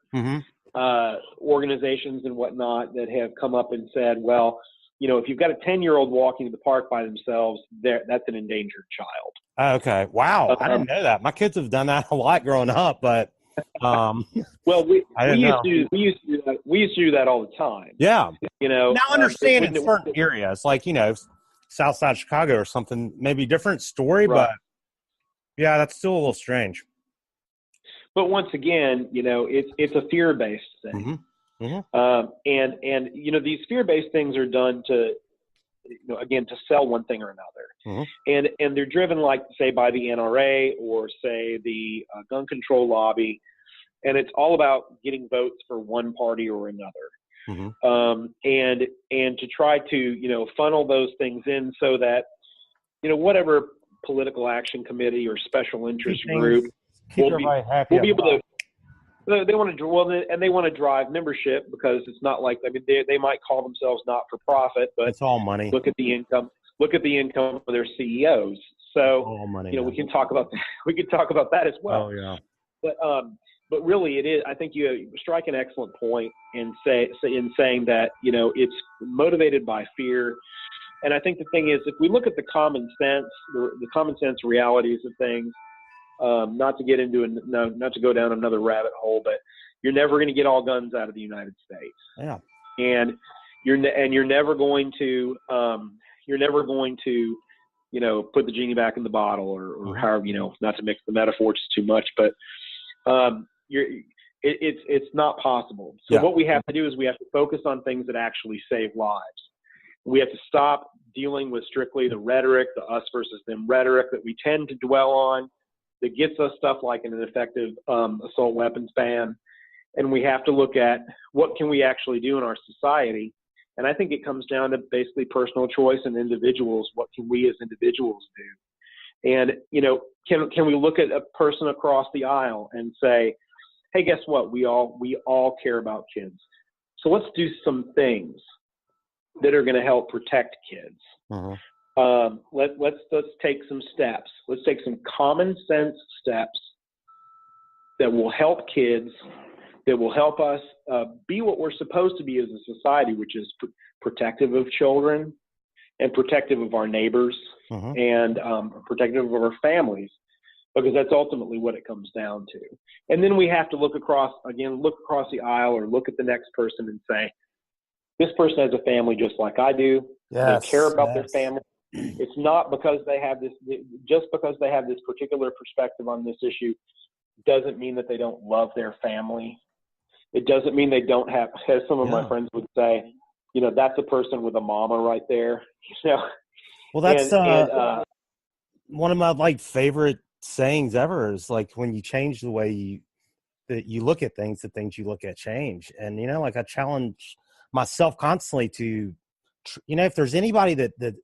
organizations and whatnot that have come up and said, well, if you've got a 10-year-old walking to the park by themselves, that's an endangered child. Okay. Wow. I didn't know that. My kids have done that a lot growing up, but well, we used to do that all the time. Yeah. Now I understand in certain it, areas, like, South Side Chicago or something, maybe different story, right. But yeah, that's still a little strange. But once again, it's a fear-based thing. Mm-hmm. Mm-hmm. And these fear-based things are done to, again, to sell one thing or another. Mm-hmm. And they're driven, say, by the NRA or, say, the gun control lobby. And it's all about getting votes for one party or another. Mm-hmm. And to try to, funnel those things in so that, whatever political action committee or special interest group will be able to. They want to drive membership, because it's not like, they might call themselves not for profit, but it's all money. Look at the income for their CEOs. So all money. We can talk about that. We can talk about that as well. Oh yeah. But really, it is. I think you strike an excellent point in saying that it's motivated by fear. And I think the thing is, if we look at the common sense realities of things, not to go down another rabbit hole, but you're never going to get all guns out of the United States. Yeah. And you're never going to put the genie back in the bottle, or however, not to mix the metaphor just too much, but it's not possible. So what we have to do is we have to focus on things that actually save lives. We have to stop dealing with strictly the rhetoric, the us versus them rhetoric that we tend to dwell on that gets us stuff like an ineffective assault weapons ban. And we have to look at what can we actually do in our society. And I think it comes down to basically personal choice and individuals. What can we as individuals do? And, you know, can we look at a person across the aisle and say, hey, guess what? We all care about kids. So let's do some things that are going to help protect kids. Let's take some steps. Let's take some common sense steps that will help kids, that will help us be what we're supposed to be as a society, which is protective of children and protective of our neighbors and protective of our families, because that's ultimately what it comes down to. And then we have to look across the aisle or look at the next person and say, this person has a family just like I do. They care about their family. It's not because they have this, just because they have this particular perspective on this issue doesn't mean that they don't love their family. It doesn't mean they don't have, as some of my friends would say, you know, that's a person with a mama right there. You know? Well, that's one of my favorite sayings ever is like, when you change the way you look at things, the things you look at change. And, you know, like I challenge myself constantly to, you know, if there's anybody that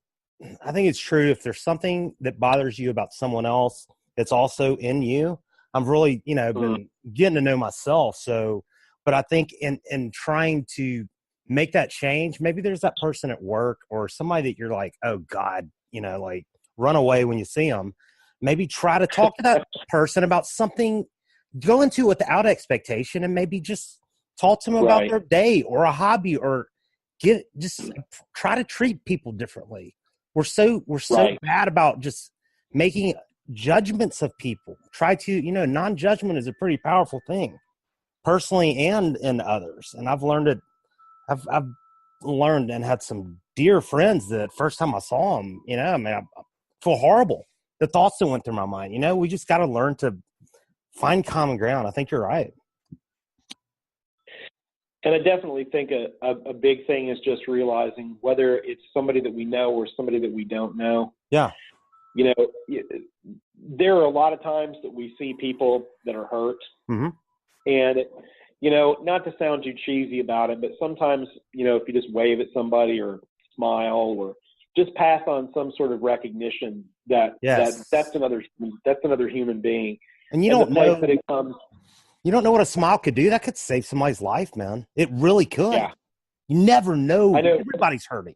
I think it's true, if there's something that bothers you about someone else that's also in you, I've really, you know, been getting to know myself. So, but I think in trying to make that change, maybe there's that person at work or somebody that you're like, oh God, you know, like run away when you see them. Maybe try to talk to that person about something, go into it without expectation, and maybe just talk to them about their day or a hobby, or just try to treat people differently. We're so bad about just making judgments of people. Try to, you know, non-judgment is a pretty powerful thing, personally and in others. And I've learned it. I've learned and had some dear friends that first time I saw them, you know, I mean, I feel horrible. The thoughts that went through my mind, you know, we just got to learn to find common ground. I think you're right. And I definitely think a big thing is just realizing whether it's somebody that we know or somebody that we don't know. Yeah. You know, there are a lot of times that we see people that are hurt. And, you know, not to sound too cheesy about it, but sometimes, you know, if you just wave at somebody or smile or just pass on some sort of recognition that that's another human being. And you don't know that it comes. You don't know what a smile could do. That could save somebody's life, man. It really could. Yeah. You never know. I know. Everybody's hurting.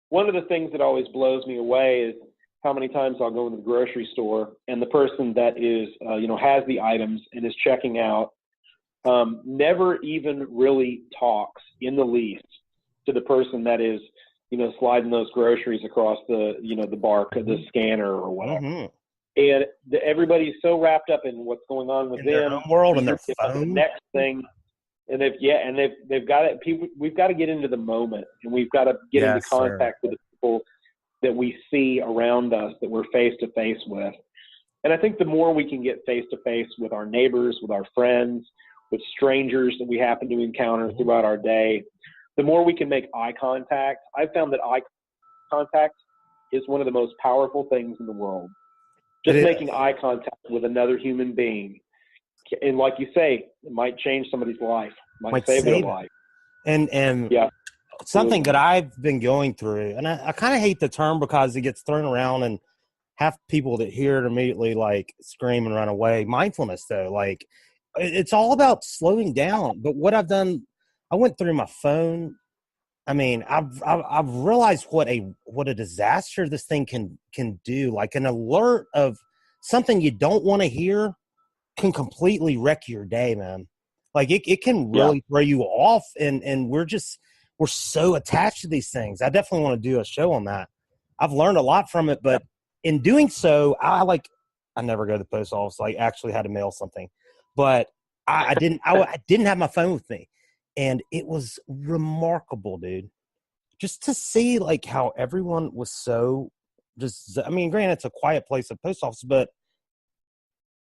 One of the things that always blows me away is how many times I'll go into the grocery store and the person that is, you know, has the items and is checking out, never even really talks in the least to the person that is, you know, sliding those groceries across the, you know, the the scanner or whatever. And everybody's so wrapped up in what's going on with them, their own world and their phone. The next thing, and they've got it. We've got to get into the moment, and we've got to get into contact with the people that we see around us, that we're face to face with. And I think the more we can get face to face with our neighbors, with our friends, with strangers that we happen to encounter throughout our day, the more we can make eye contact. I've found that eye contact is one of the most powerful things in the world. Just making eye contact with another human being. And like you say, it might change somebody's life, might save their life. And something that I've been going through, and I kind of hate the term because it gets thrown around and half people that hear it immediately like scream and run away. Mindfulness, though, like it's all about slowing down. But what I've done, I went through my phone. I mean, I've realized what a disaster this thing can do. Like an alert of something you don't want to hear can completely wreck your day, man. Like it can really throw you off, and we're so attached to these things. I definitely want to do a show on that. I've learned a lot from it, but in doing so, I never go to the post office. Like actually had to mail something, but I didn't have my phone with me. And it was remarkable, dude, just to see like how everyone was so just, I mean, granted, it's a quiet place, a post office, but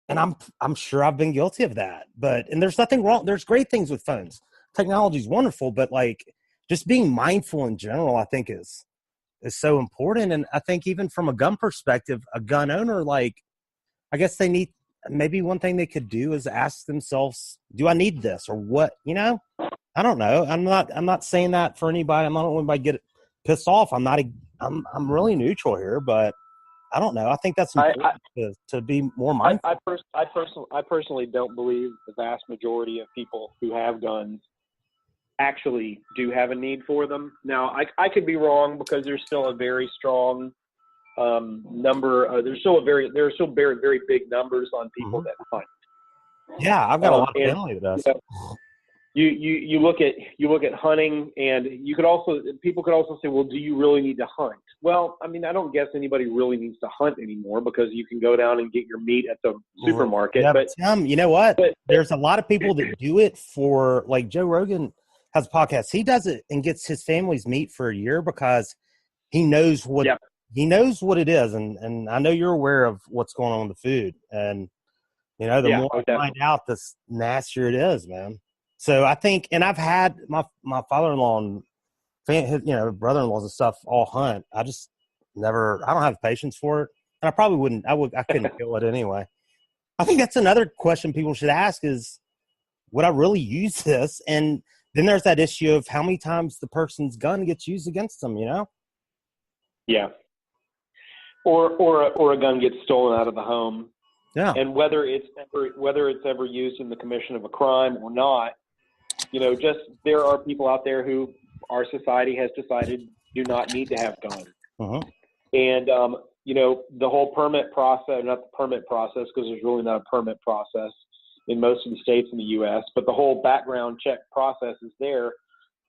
And I'm sure I've been guilty of that. And there's nothing wrong. There's great things with phones. Technology is wonderful, but like just being mindful in general, I think is so important. And I think even from a gun perspective, a gun owner, like, I guess they need, maybe one thing they could do is ask themselves, do I need this or what? You know, I don't know. I'm not saying that for anybody. I'm not want anybody to get pissed off. I'm really neutral here, but I don't know. I think that's important to be more mindful. I personally don't believe the vast majority of people who have guns actually do have a need for them. Now, I could be wrong because there's still a very strong number. There are still very, very big numbers on people that hunt. Yeah, I've got a lot of family that does. You look at hunting, and people could also say, well, do you really need to hunt? Well, I mean, I don't guess anybody really needs to hunt anymore because you can go down and get your meat at the supermarket. Yeah, but Tim, you know what? There's a lot of people that do it for, like Joe Rogan has a podcast. He does it and gets his family's meat for a year because he knows what it is, and I know you're aware of what's going on with the food, and you know the more I find out, the nastier it is, man. So I think, and I've had my father-in-law and brother-in-laws and stuff all hunt. I just I don't have patience for it, and I probably wouldn't. I couldn't kill it anyway. I think that's another question people should ask is, would I really use this? And then there's that issue of how many times the person's gun gets used against them, you know? Yeah. Or a gun gets stolen out of the home. Yeah. And whether it's ever used in the commission of a crime or not, just there are people out there who our society has decided do not need to have guns. Uh-huh. And, the whole permit process, not the permit process, because there's really not a permit process in most of the states in the U.S., but the whole background check process is there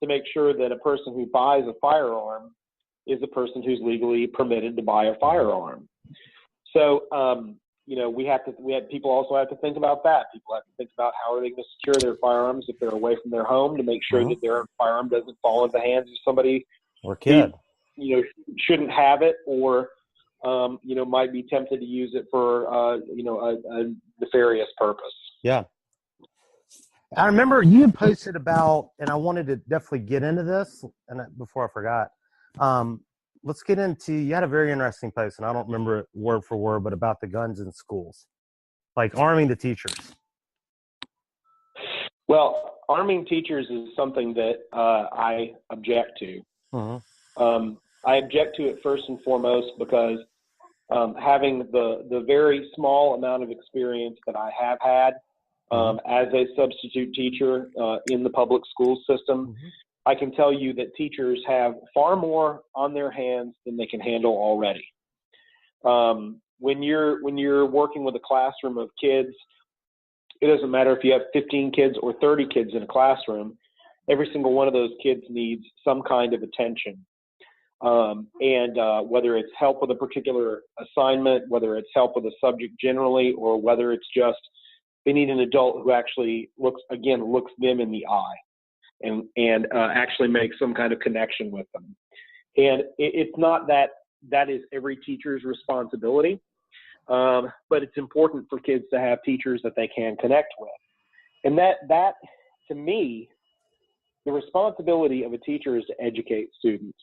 to make sure that a person who buys a firearm is a person who's legally permitted to buy a firearm. So, people also have to think about that. People have to think about how are they going to secure their firearms if they're away from their home to make sure that their firearm doesn't fall into the hands of somebody or kid who, shouldn't have it or, might be tempted to use it for, a nefarious purpose. Yeah. I remember you had posted about, and I wanted to definitely get into this, and before I forgot, let's get into, you had a very interesting post, and I don't remember it word for word, but about the guns in schools, like arming the teachers. Well, arming teachers is something that I object to. Uh-huh. I object to it first and foremost because having the very small amount of experience that I have had as a substitute teacher in the public school system, I can tell you that teachers have far more on their hands than they can handle already. When you're working with a classroom of kids, it doesn't matter if you have 15 kids or 30 kids in a classroom. Every single one of those kids needs some kind of attention. Whether it's help with a particular assignment, whether it's help with a subject generally, or whether it's just they need an adult who actually looks them in the eye and actually makes some kind of connection with them. And it's not that is every teacher's responsibility, but it's important for kids to have teachers that they can connect with. And that to me, the responsibility of a teacher is to educate students.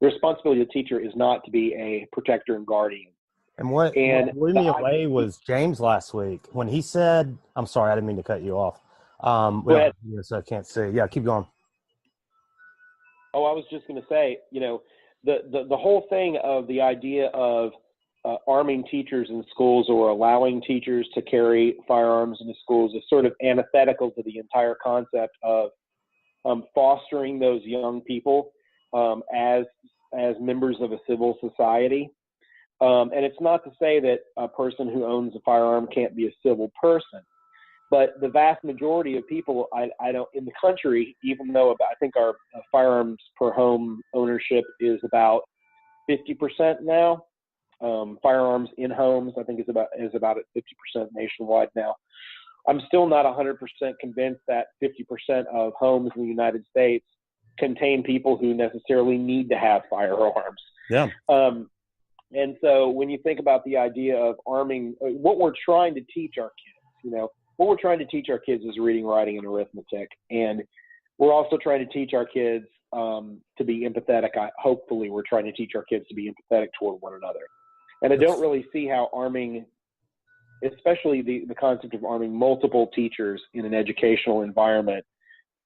The responsibility of the teacher is not to be a protector and guardian. And what blew me away was Jaynes last week when he said, I'm sorry, I didn't mean to cut you off. Go ahead. So I can't see. Yeah, keep going. Oh, I was just going to say, the whole thing of the idea of arming teachers in schools or allowing teachers to carry firearms into schools is sort of antithetical to the entire concept of fostering those young people as members of a civil society. And it's not to say that a person who owns a firearm can't be a civil person, but the vast majority of people I don't in the country, even though I think our firearms per home ownership is about 50% now. Firearms in homes, I think, is about at 50% nationwide now. I'm still not 100% convinced that 50% of homes in the United States contain people who necessarily need to have firearms. Yeah. And so when you think about the idea of arming, what we're trying to teach our kids, what we're trying to teach our kids is reading, writing, and arithmetic. And we're also trying to teach our kids to be empathetic. Hopefully we're trying to teach our kids to be empathetic toward one another. And I don't really see how arming, especially the concept of arming multiple teachers in an educational environment,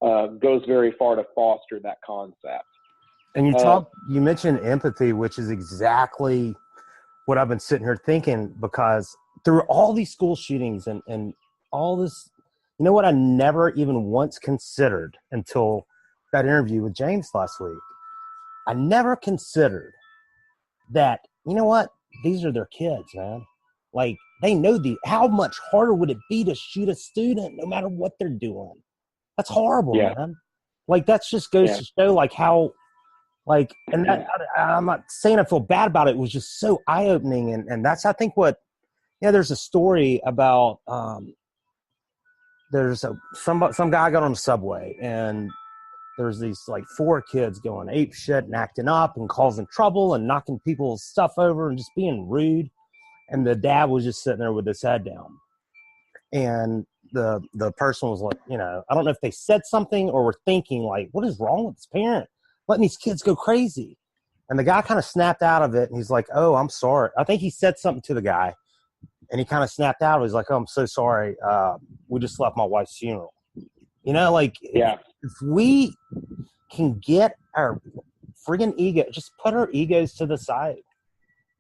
goes very far to foster that concept. And you mentioned empathy, which is exactly what I've been sitting here thinking, because through all these school shootings and all this, you know what I never even once considered until that interview with Jaynes last week? I never considered that, you know what? These are their kids, man. Like, they know how much harder would it be to shoot a student no matter what they're doing? That's horrible, man. Like, that just goes to show, like, how, like, and that, I'm not saying I feel bad about it. It was just so eye-opening. And that's, I think, what, there's a story about, there's some guy got on the subway, and there's these, like, 4 kids going ape shit and acting up and causing trouble and knocking people's stuff over and just being rude. And the dad was just sitting there with his head down. And the person was like, I don't know if they said something or were thinking, like, what is wrong with this parent letting these kids go crazy? And the guy kind of snapped out of it, and he's like, oh, I'm sorry. I think he said something to the guy, and he kind of snapped out. He's like, oh, I'm so sorry. We just left my wife's funeral. If we can get our friggin' ego, just put our egos to the side.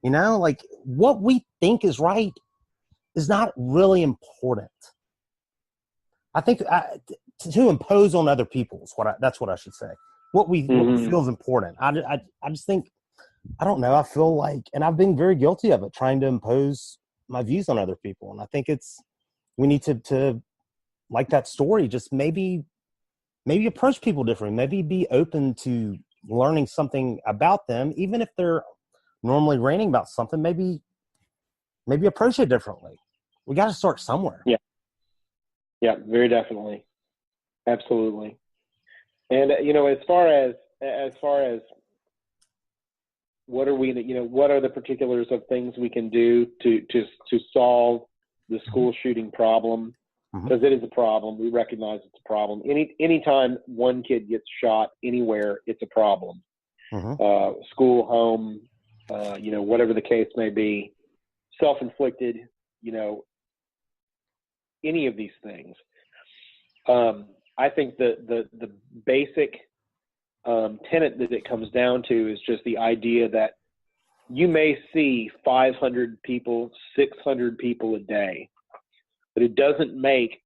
Like, what we think is right is not really important. I think to impose on other people is that's what I should say. What we feel is important. I just think, I don't know. I feel like, and I've been very guilty of it, trying to impose my views on other people. And I think we need to like that story, just maybe approach people differently, maybe be open to learning something about them, even if they're normally ranting about something, maybe approach it differently. We got to start somewhere. Yeah, very definitely. Absolutely. And, as far as what are what are the particulars of things we can do to solve the school shooting problem? Because it is a problem. We recognize it's a problem. Anytime one kid gets shot anywhere, it's a problem. School, home, whatever the case may be, self-inflicted, any of these things. I think the basic tenet that it comes down to is just the idea that you may see 500 people, 600 people a day, but it doesn't make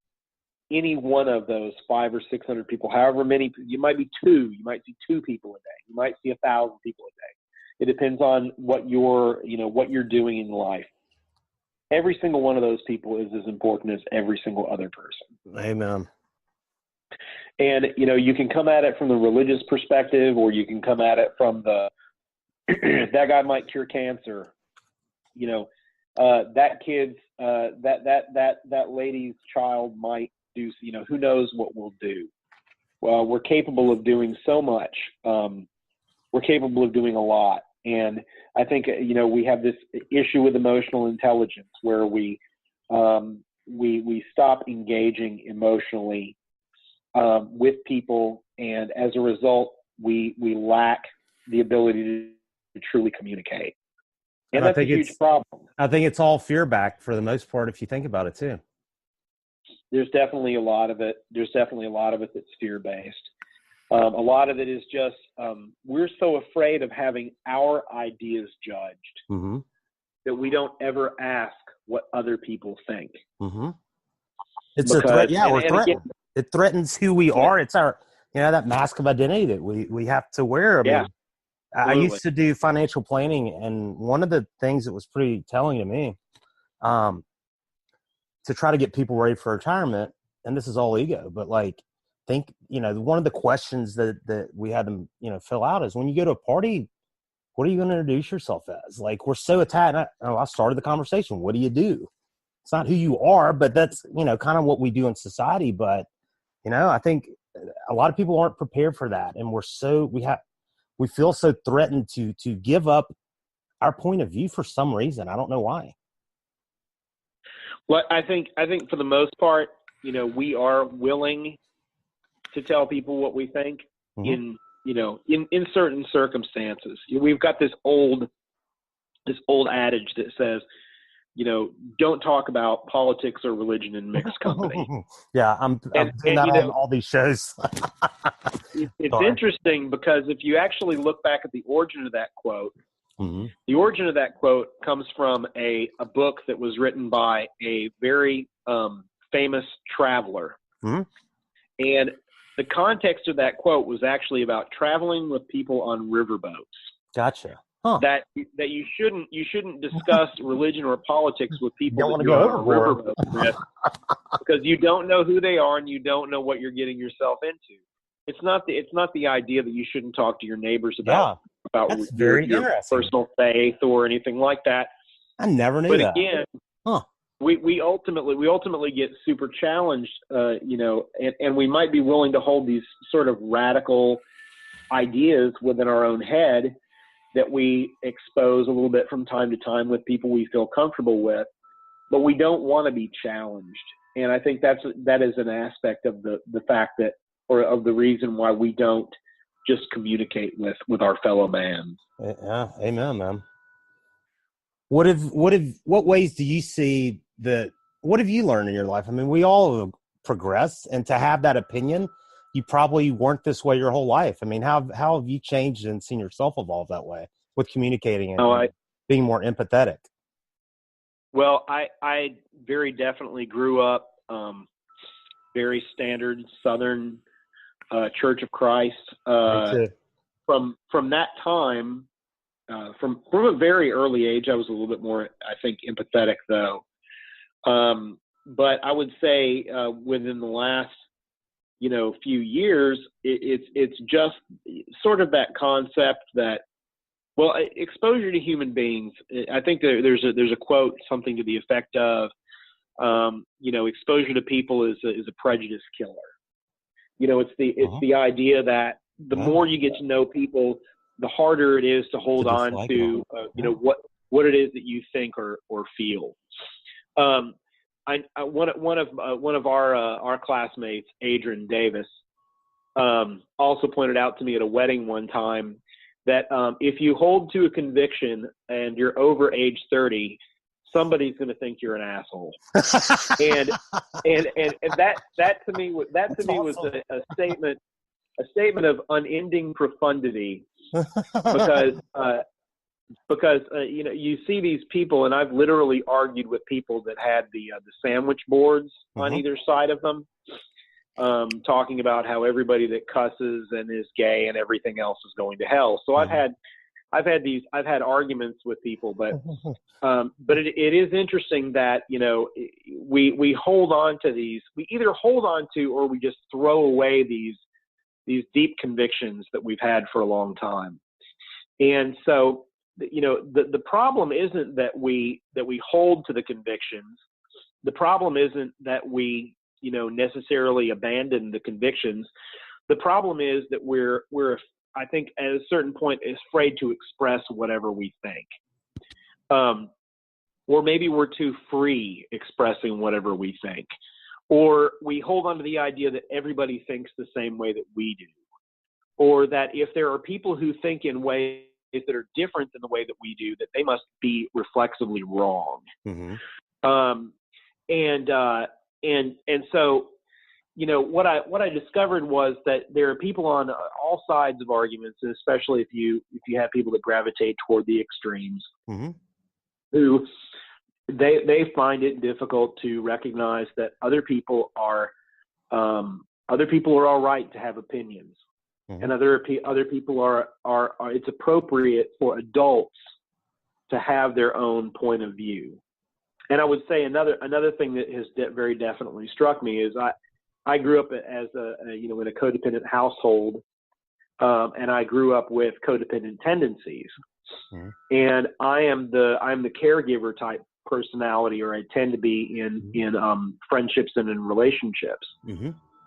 any one of those 500 or 600 people, however many, you might be 2, you might see 2 people a day, you might see 1,000 people a day. It depends on what you're doing in life. Every single one of those people is as important as every single other person. Amen. And, you can come at it from the religious perspective, or you can come at it from the, that guy might cure cancer. That kid's, that lady's child might do, who knows what we'll do. Well, we're capable of doing so much. We're capable of doing a lot. And I think, we have this issue with emotional intelligence where we stop engaging emotionally with people, and as a result, we lack the ability to truly communicate. And that's a huge problem. I think it's all fear backed for the most part, if you think about it too. There's definitely a lot of it. There's definitely a lot of it that's fear based. A lot of it is just we're so afraid of having our ideas judged that we don't ever ask what other people think. It's a threat. Yeah, we're threatened. Again, it threatens who we are. It's our, that mask of identity that we have to wear. I used to do financial planning, and one of the things that was pretty telling to me, to try to get people ready for retirement, and this is all ego, but like, think, one of the questions that we had them, fill out is, when you go to a party, what are you going to introduce yourself as? Like, we're so attached. I started the conversation. What do you do? It's not who you are, but that's, kind of what we do in society. But, I think a lot of people aren't prepared for that. And we feel so threatened to give up our point of view for some reason. I don't know why. Well, I think for the most part, we are willing to tell people what we think in certain circumstances. We've got this old adage that says, don't talk about politics or religion in mixed company. Yeah, I'm doing that on all these shows. It's interesting because if you actually look back at the origin of that quote, the origin of that quote comes from a book that was written by a very famous traveler. And the context of that quote was actually about traveling with people on riverboats. Gotcha. Huh. That you shouldn't discuss religion or politics with people that you're on a riverboat with, because you don't know who they are and you don't know what you're getting yourself into. It's not the idea that you shouldn't talk to your neighbors about your personal faith or anything like that. I never knew that. But again, we ultimately get super challenged, and we might be willing to hold these sort of radical ideas within our own head that we expose a little bit from time to time with people we feel comfortable with, but we don't want to be challenged. And I think that is an aspect of the fact that, or of the reason why we don't just communicate with our fellow man. Yeah, amen, man. What ways do you see what have you learned in your life? I mean, we all have progressed, and to have that opinion, you probably weren't this way your whole life. I mean, how have you changed and seen yourself evolve that way with communicating and being more empathetic? Well, I very definitely grew up very standard Southern Church of Christ. From that time, from a very early age, I was a little bit more, I think, empathetic though. But I would say within the last few years, it's just sort of that concept that, well, exposure to human beings. I think there's a quote, something to the effect of, exposure to people is a prejudice killer. It's the idea that the more you get to know people, the harder it is to hold on to what it is that you think or feel. One of our classmates, Adrian Davis, also pointed out to me at a wedding one time that if you hold to a conviction and you're over age 30, somebody's going to think you're an asshole. and that to me was a statement of unending profundity, because you see these people, and I've literally argued with people that had the sandwich boards on either side of them, talking about how everybody that cusses and is gay and everything else is going to hell. So I've had arguments with people, but it is interesting that we hold on to these. We either hold on to or we just throw away these deep convictions that we've had for a long time. And so the problem isn't that we hold to the convictions. The problem isn't that we necessarily abandon the convictions. The problem is that we're I think at a certain point is afraid to express whatever we think. Or maybe we're too free expressing whatever we think. Or we hold on to the idea that everybody thinks the same way that we do. Or that if there are people who think in ways that are different than the way that we do, that they must be reflexively wrong. And so, what I discovered was that there are people on all sides of arguments, and especially if you have people that gravitate toward the extremes, who they find it difficult to recognize that other people are all right to have opinions, and other people are it's appropriate for adults to have their own point of view. And I would say another thing that has very definitely struck me is I grew up as in a codependent household, and I grew up with codependent tendencies. And I'm the caregiver type personality, or I tend to be in friendships and in relationships.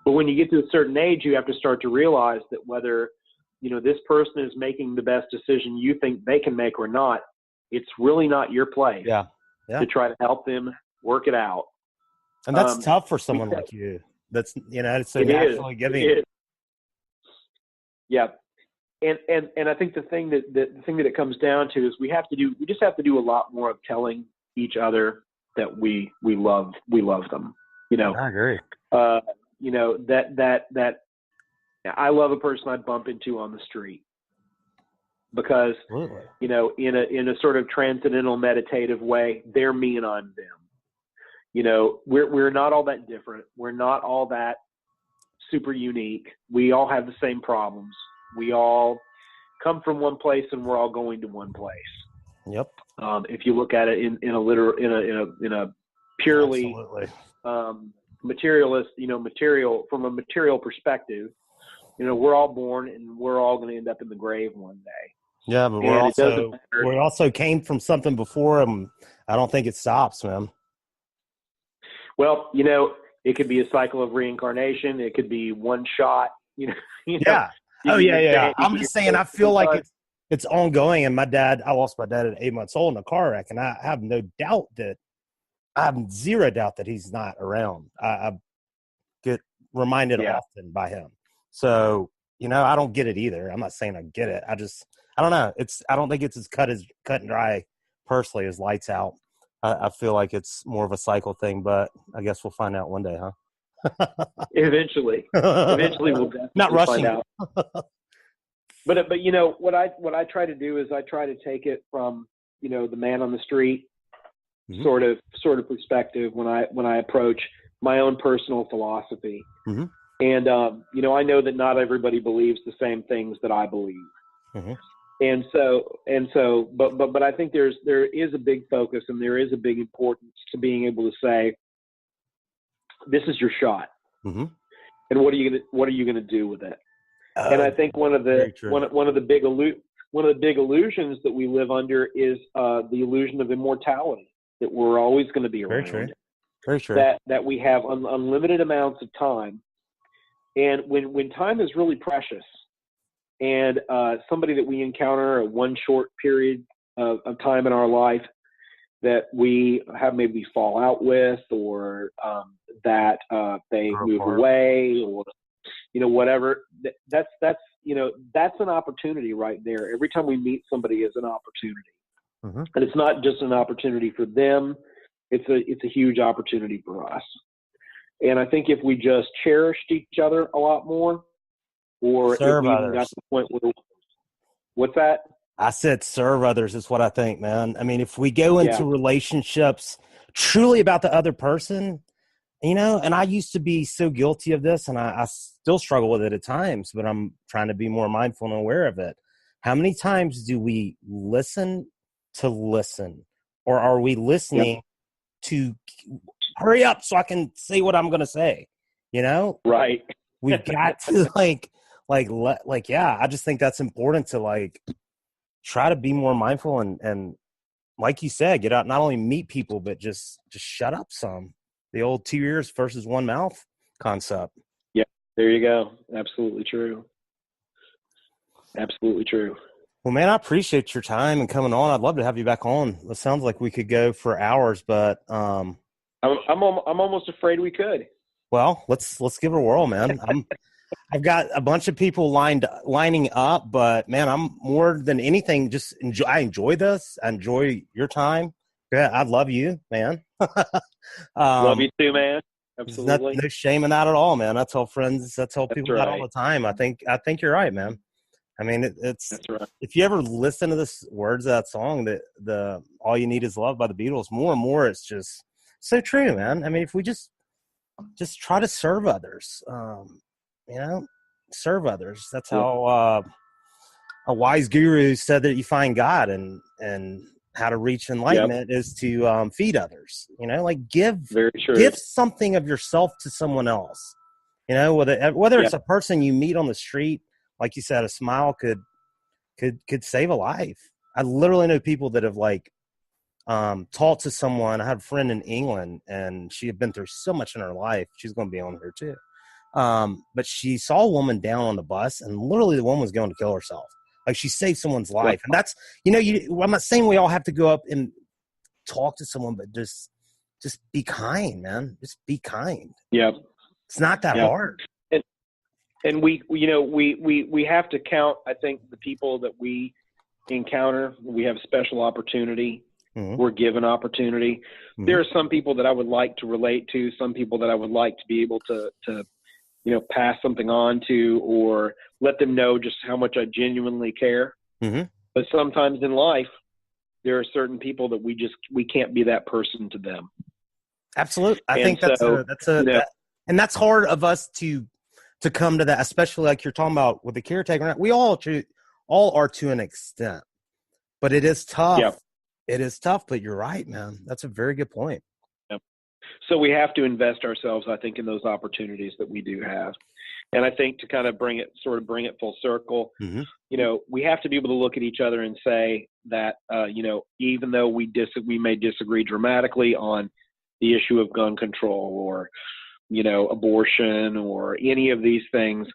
But when you get to a certain age, you have to start to realize that whether this person is making the best decision you think they can make or not, it's really not your place Yeah. to try to help them work it out. And that's tough for someone like you. That's, it's so naturally giving. It is. Yeah. And I think the thing that it comes down to is we just have to do a lot more of telling each other that we love them. I agree. That I love a person I bump into on the street because, Absolutely. in a sort of transcendental meditative way, they're me and I'm them. We're not all that different. We're not all that super unique. We all have the same problems. We all come from one place and we're all going to one place. Yep. If you look at it in a purely materialist, from a material perspective, we're all born and we're all going to end up in the grave one day. Yeah, but we also came from something before, and I don't think it stops, man. Well, it could be a cycle of reincarnation. It could be one shot. Yeah. Yeah. I'm just saying, I feel like it's ongoing. And I lost my dad at 8 months old in a car wreck, and I have zero doubt that he's not around. I get reminded often by him. So, I don't get it either. I'm not saying I get it. I don't know. I don't think it's as cut and dry personally as Lights Out. I feel like it's more of a cycle thing, but I guess we'll find out one day, huh? Eventually we'll definitely not rushing. find out. But what I try to do is I try to take it from the man on the street sort of perspective when I approach my own personal philosophy. Mm-hmm. And I know that not everybody believes the same things that I believe. Mm-hmm. And so, but I think there is a big focus and there is a big importance to being able to say, this is your shot. Mm-hmm. And what are you gonna do with it? And I think one of the big illusions that we live under is the illusion of immortality, that we're always going to be around. Very true. Very true. That we have unlimited amounts of time, and when time is really precious, and somebody that we encounter at one short period of time in our life that we have maybe fall out with, or that they move away, or whatever, that's an opportunity right there. Every time we meet somebody is an opportunity. Mm-hmm. And it's not just an opportunity for them. It's a huge opportunity for us. And I think if we just cherished each other a lot more, or serve if we others. got to the point where, what's that? I said serve others is what I think, man. I mean, if we go into relationships truly about the other person, and I used to be so guilty of this, and I still struggle with it at times, but I'm trying to be more mindful and aware of it. How many times do we listen to listen? Or are we listening to hurry up so I can say what I'm going to say? Right. We've got to I just think that's important to try to be more mindful and like you said, get out, not only meet people, but just shut up some. The old 2 ears versus one mouth concept. Yeah, there you go. Absolutely true. Absolutely true. Well, man, I appreciate your time and coming on. I'd love to have you back on. It sounds like we could go for hours, but I'm almost afraid we could. Well, let's give it a whirl, man. I've got a bunch of people lining up, but man, I'm more than anything I enjoy this. I enjoy your time. Yeah, I love you, man. Love you too, man. Absolutely. No shame in that at all, man. I tell friends, people that all the time. I think you're right, man. I mean, it's right. If you ever listen to the words of that song, the "All You Need Is Love" by the Beatles, more and more, it's just so true, man. I mean, if we just try to serve others, serve others. That's how a wise guru said that you find God, and how to reach enlightenment is to feed others. Give something of yourself to someone else. Whether it's a person you meet on the street, like you said, a smile could save a life. I literally know people that have taught to someone. I had a friend in England, and she had been through so much in her life. She's going to be on here too. But she saw a woman down on the bus, and literally the woman was going to kill herself. Like she saved someone's life. And that's, I'm not saying we all have to go up and talk to someone, but just be kind, man. Just be kind. Yeah. It's not that hard. And we have to count, I think, the people that we encounter. We have special opportunity. Mm-hmm. We're given opportunity. Mm-hmm. There are some people that I would like to relate to, some people that I would like to be able to pass something on to, or let them know just how much I genuinely care. Mm-hmm. But sometimes in life, there are certain people that we can't be that person to them. Absolutely. I think that's that's hard of us to come to that, especially like you're talking about with the caretaker. We all are to an extent, but it is tough. Yeah. It is tough, but you're right, man. That's a very good point. Yep. So we have to invest ourselves, I think, in those opportunities that we do have. And I think to kind of bring it full circle, mm-hmm. We have to be able to look at each other and say that, even though we may disagree dramatically on the issue of gun control or, abortion or any of these things,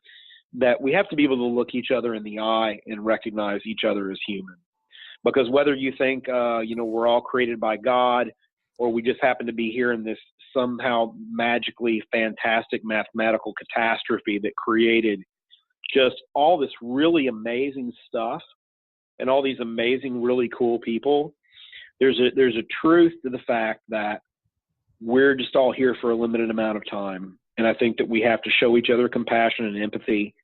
that we have to be able to look each other in the eye and recognize each other as human. Because whether you think, we're all created by God, or we just happen to be here in this somehow magically fantastic mathematical catastrophe that created just all this really amazing stuff and all these amazing, really cool people, there's a truth to the fact that we're just all here for a limited amount of time. And I think that we have to show each other compassion and empathy.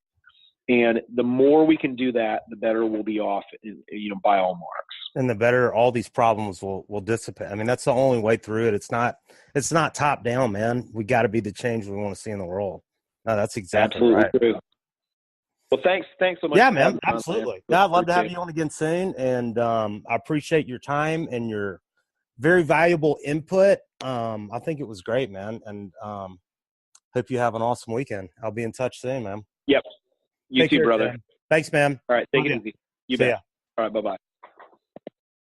And the more we can do that, the better we'll be off, by all marks. And the better all these problems will dissipate. I mean, that's the only way through it. It's not top down, man. We got to be the change we want to see in the world. No, that's exactly right. True. Well, thanks so much. Yeah, man, absolutely. Yeah, I'd love to have you on again soon. And I appreciate your time and your very valuable input. I think it was great, man. And hope you have an awesome weekend. I'll be in touch soon, man. Yep. You too, brother. Man. Thanks, man. All right. Take it easy. You bet. All right. Bye-bye.